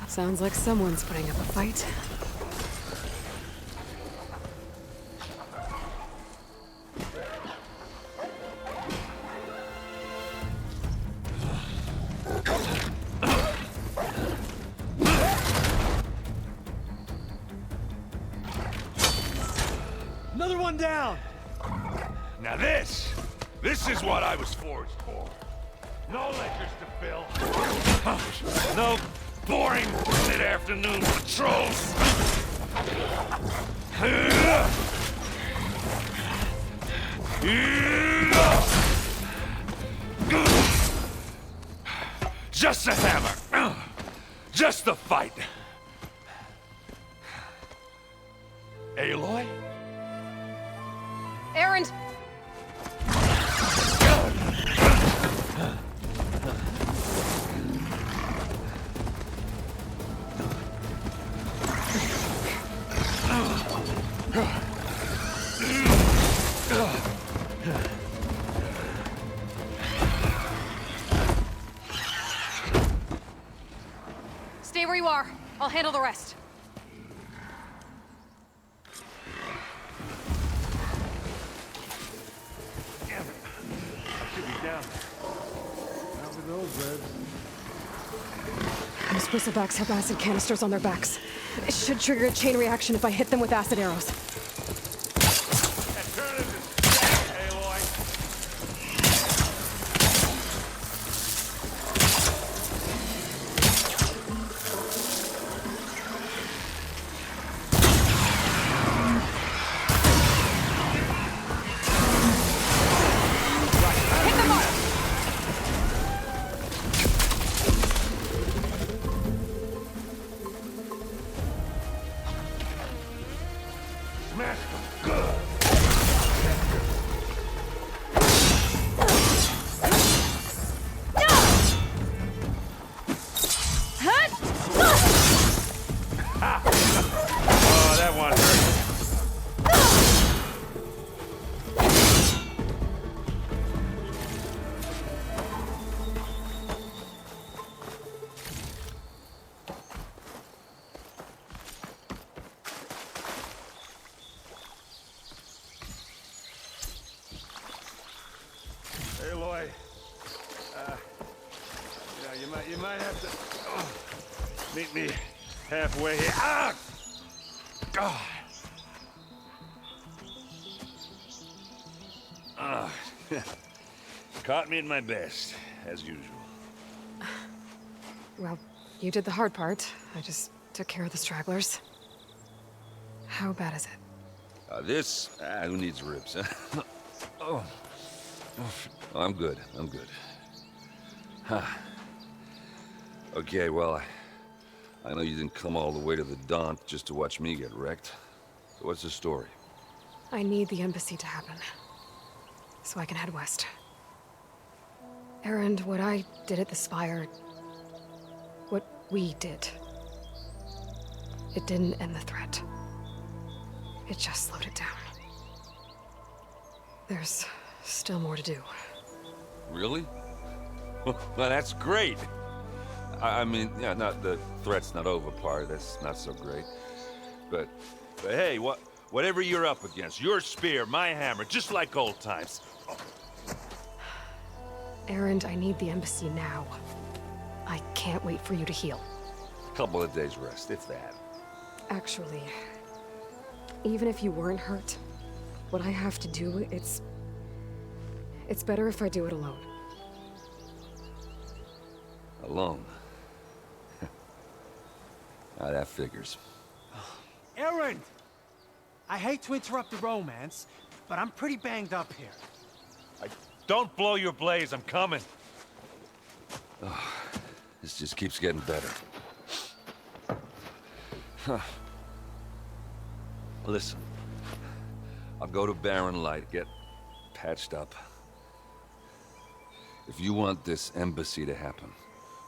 Sounds like someone's putting up a fight. Another one down! Now this is what I was forged for. No ledgers to fill. No boring mid-afternoon patrols. Just a hammer. Just the fight. Aloy? Errand! Stay where you are. I'll handle the rest. Damn it. I should be down there. Not with those reds. Those bristlebacks have acid canisters on their backs. It should trigger a chain reaction if I hit them with acid arrows. Meet me halfway here. Ah! God. Ah. Caught me at my best, as usual. Well, you did the hard part. I just took care of the stragglers. How bad is it? Who needs ribs? Huh? Oh. I'm good. I'm good. Huh. Okay, well, I know you didn't come all the way to the Daunt just to watch me get wrecked. So what's the story? I need the embassy to happen, so I can head west. Erend, what I did at the Spire, what we did, it didn't end the threat. It just slowed it down. There's still more to do. Really? Well, that's great. I mean, yeah, not the threat's not over part. That's not so great. But hey, whatever you're up against, your spear, my hammer, just like old times. Erend, I need the embassy now. I can't wait for you to heal. Couple of days rest, if that. Actually, even if you weren't hurt, what I have to do, it's better if I do it alone. Alone? That figures. Erend! I hate to interrupt the romance, but I'm pretty banged up here. Don't blow your blaze, I'm coming. Oh, this just keeps getting better. Huh. Listen, I'll go to Barren Light, get patched up. If you want this embassy to happen,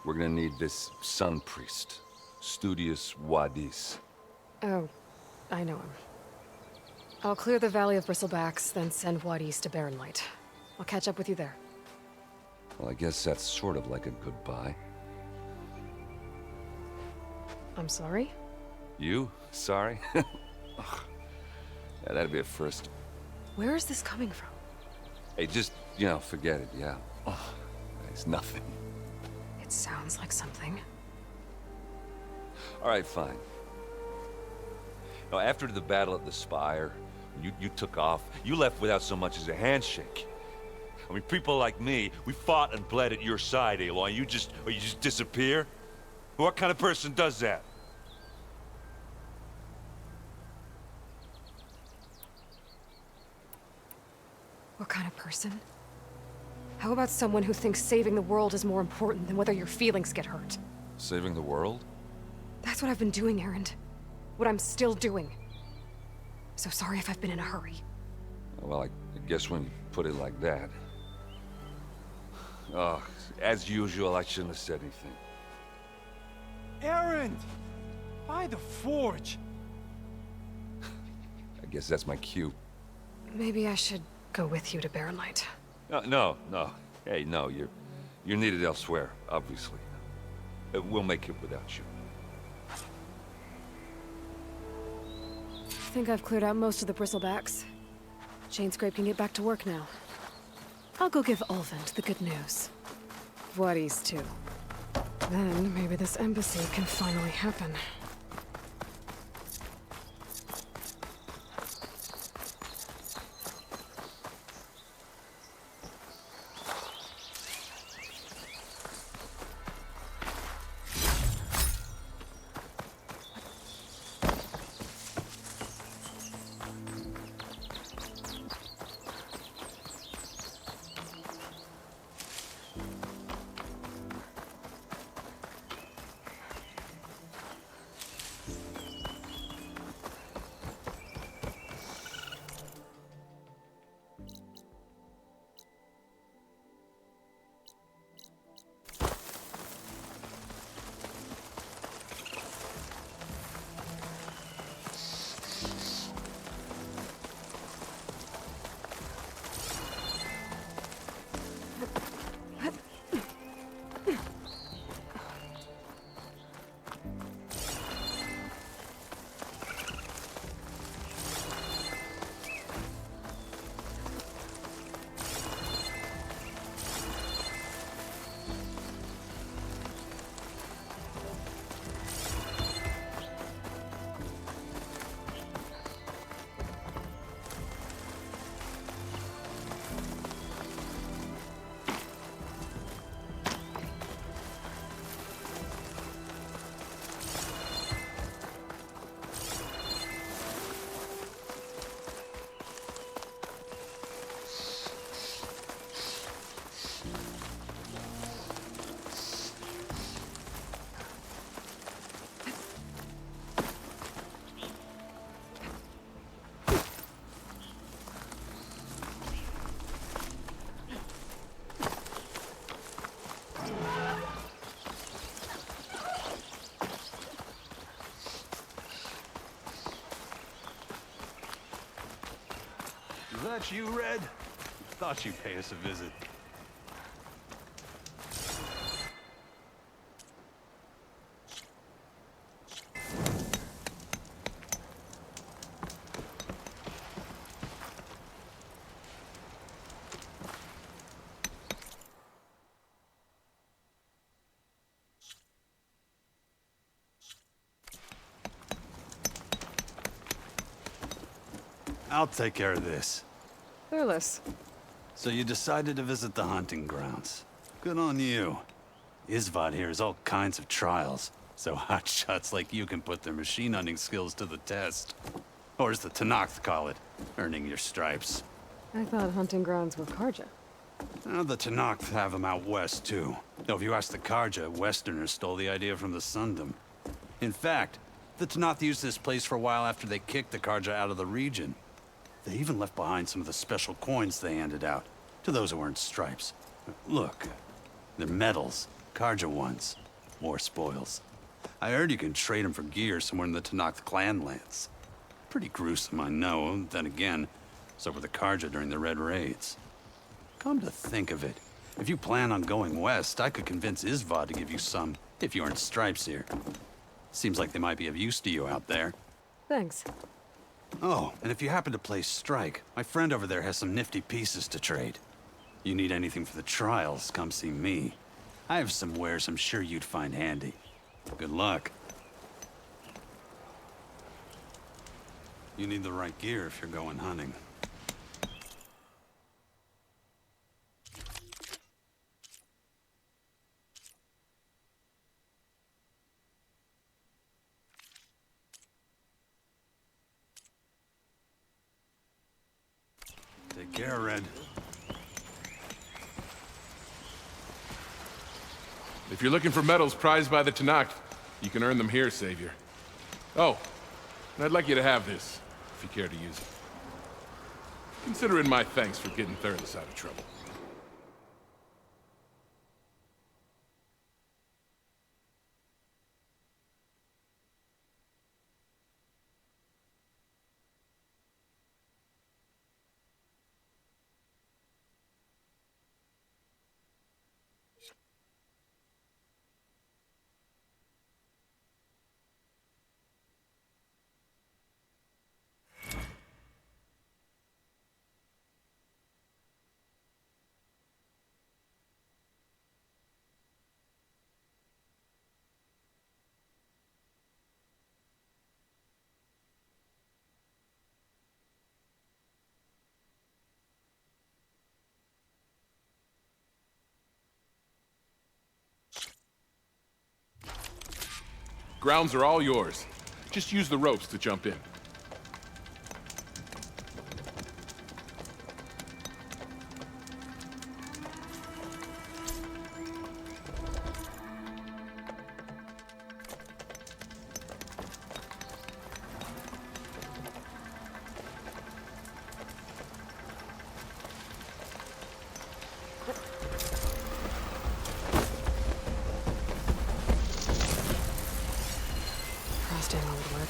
we're gonna need this Sun Priest, Studius Wadis. Oh, I know him. I'll clear the Valley of Bristlebacks, then send Wadis to Barren Light. I'll catch up with you there. Well, I guess that's sort of like a goodbye. I'm sorry? You? Sorry? Ugh. Yeah, that'd be a first. Where is this coming from? Hey, just, forget it, yeah. Oh, it's nothing. It sounds like something. All right, fine. Now, after the battle at the Spire, you took off, you left without so much as a handshake. I mean, people like me, we fought and bled at your side, Aloy. You just disappear? What kind of person does that? What kind of person? How about someone who thinks saving the world is more important than whether your feelings get hurt? Saving the world? That's what I've been doing, Erend. What I'm still doing. So sorry if I've been in a hurry. Well, I guess when you put it like that. Oh, as usual, I shouldn't have said anything. Erend! By the Forge! I guess that's my cue. Maybe I should go with you to Barren Light. No. Hey, no, you're needed elsewhere, obviously. We'll make it without you. I think I've cleared out most of the Bristlebacks. Chainscrape can get back to work now. I'll go give Ulvund the good news. Wadis, too. Then maybe this embassy can finally happen. Is that you, Red? Thought you'd pay us a visit. I'll take care of this. Fearless. So you decided to visit the hunting grounds. Good on you. Isvad here has all kinds of trials, so hotshots like you can put their machine hunting skills to the test. Or as the Tenakth call it, earning your stripes. I thought hunting grounds were Karja. The Tenakth have them out west, too. Though if you ask the Karja, Westerners stole the idea from the Sundom. In fact, the Tenakth used this place for a while after they kicked the Karja out of the region. They even left behind some of the special coins they handed out to those who earned stripes. Look, they're medals, Karja ones, war spoils. I heard you can trade them for gear somewhere in the Tenakth clan lands. Pretty gruesome, I know. Then again, so were the Karja during the Red Raids. Come to think of it, if you plan on going west, I could convince Isvad to give you some, if you earned stripes here. Seems like they might be of use to you out there. Thanks. Oh, and if you happen to play Strike, my friend over there has some nifty pieces to trade. You need anything for the trials, come see me. I have some wares I'm sure you'd find handy. Good luck. You need the right gear if you're going hunting. Take care, Red. If you're looking for medals prized by the Tenakth, you can earn them here, Savior. Oh, and I'd like you to have this, if you care to use it. Consider it my thanks for getting Thurles out of trouble. Grounds are all yours. Just use the ropes to jump in. Frosting would work.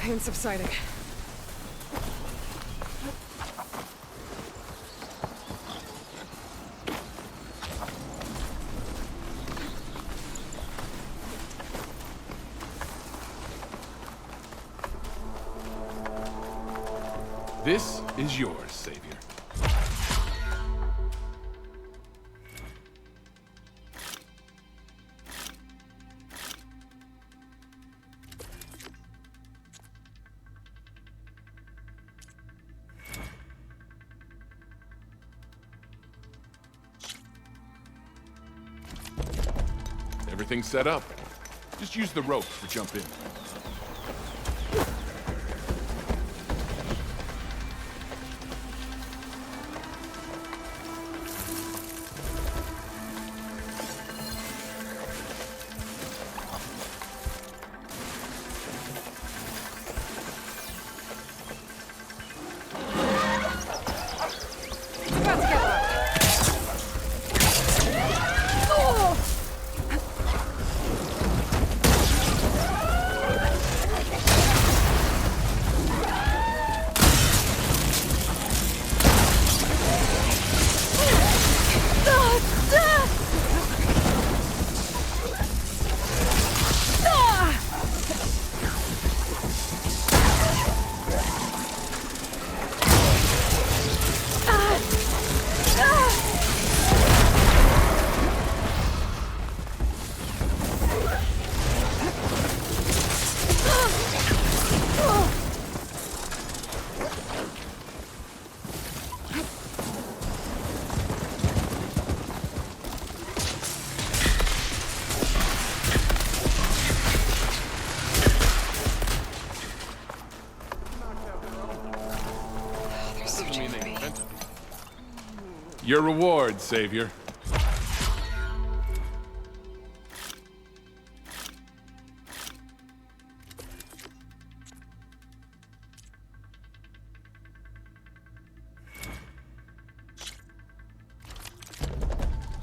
Pain subsiding. This is yours, Savior. Everything's set up. Just use the ropes to jump in. Your reward, Savior.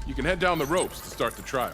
You can head down the ropes to start the trial.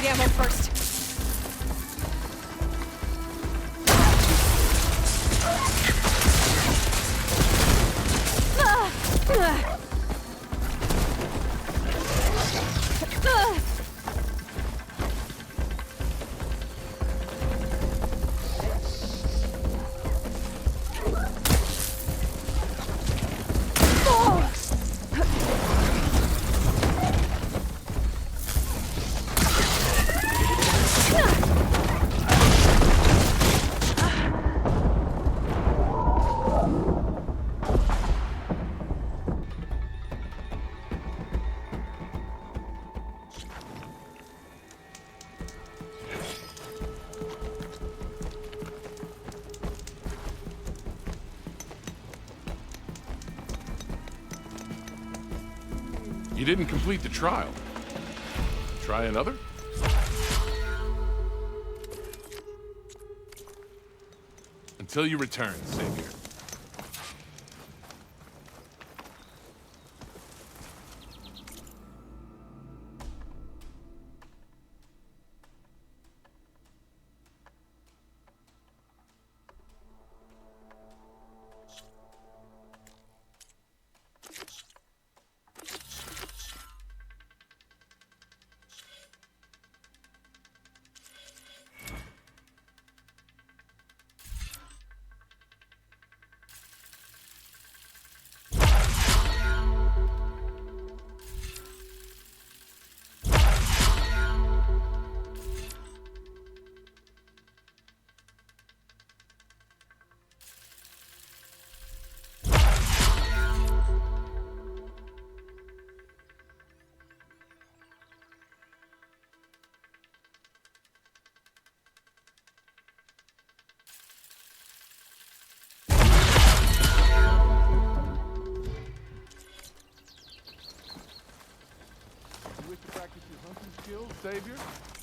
Ammo first. You didn't complete the trial. Try another? Until you return, Savior. skill, Savior?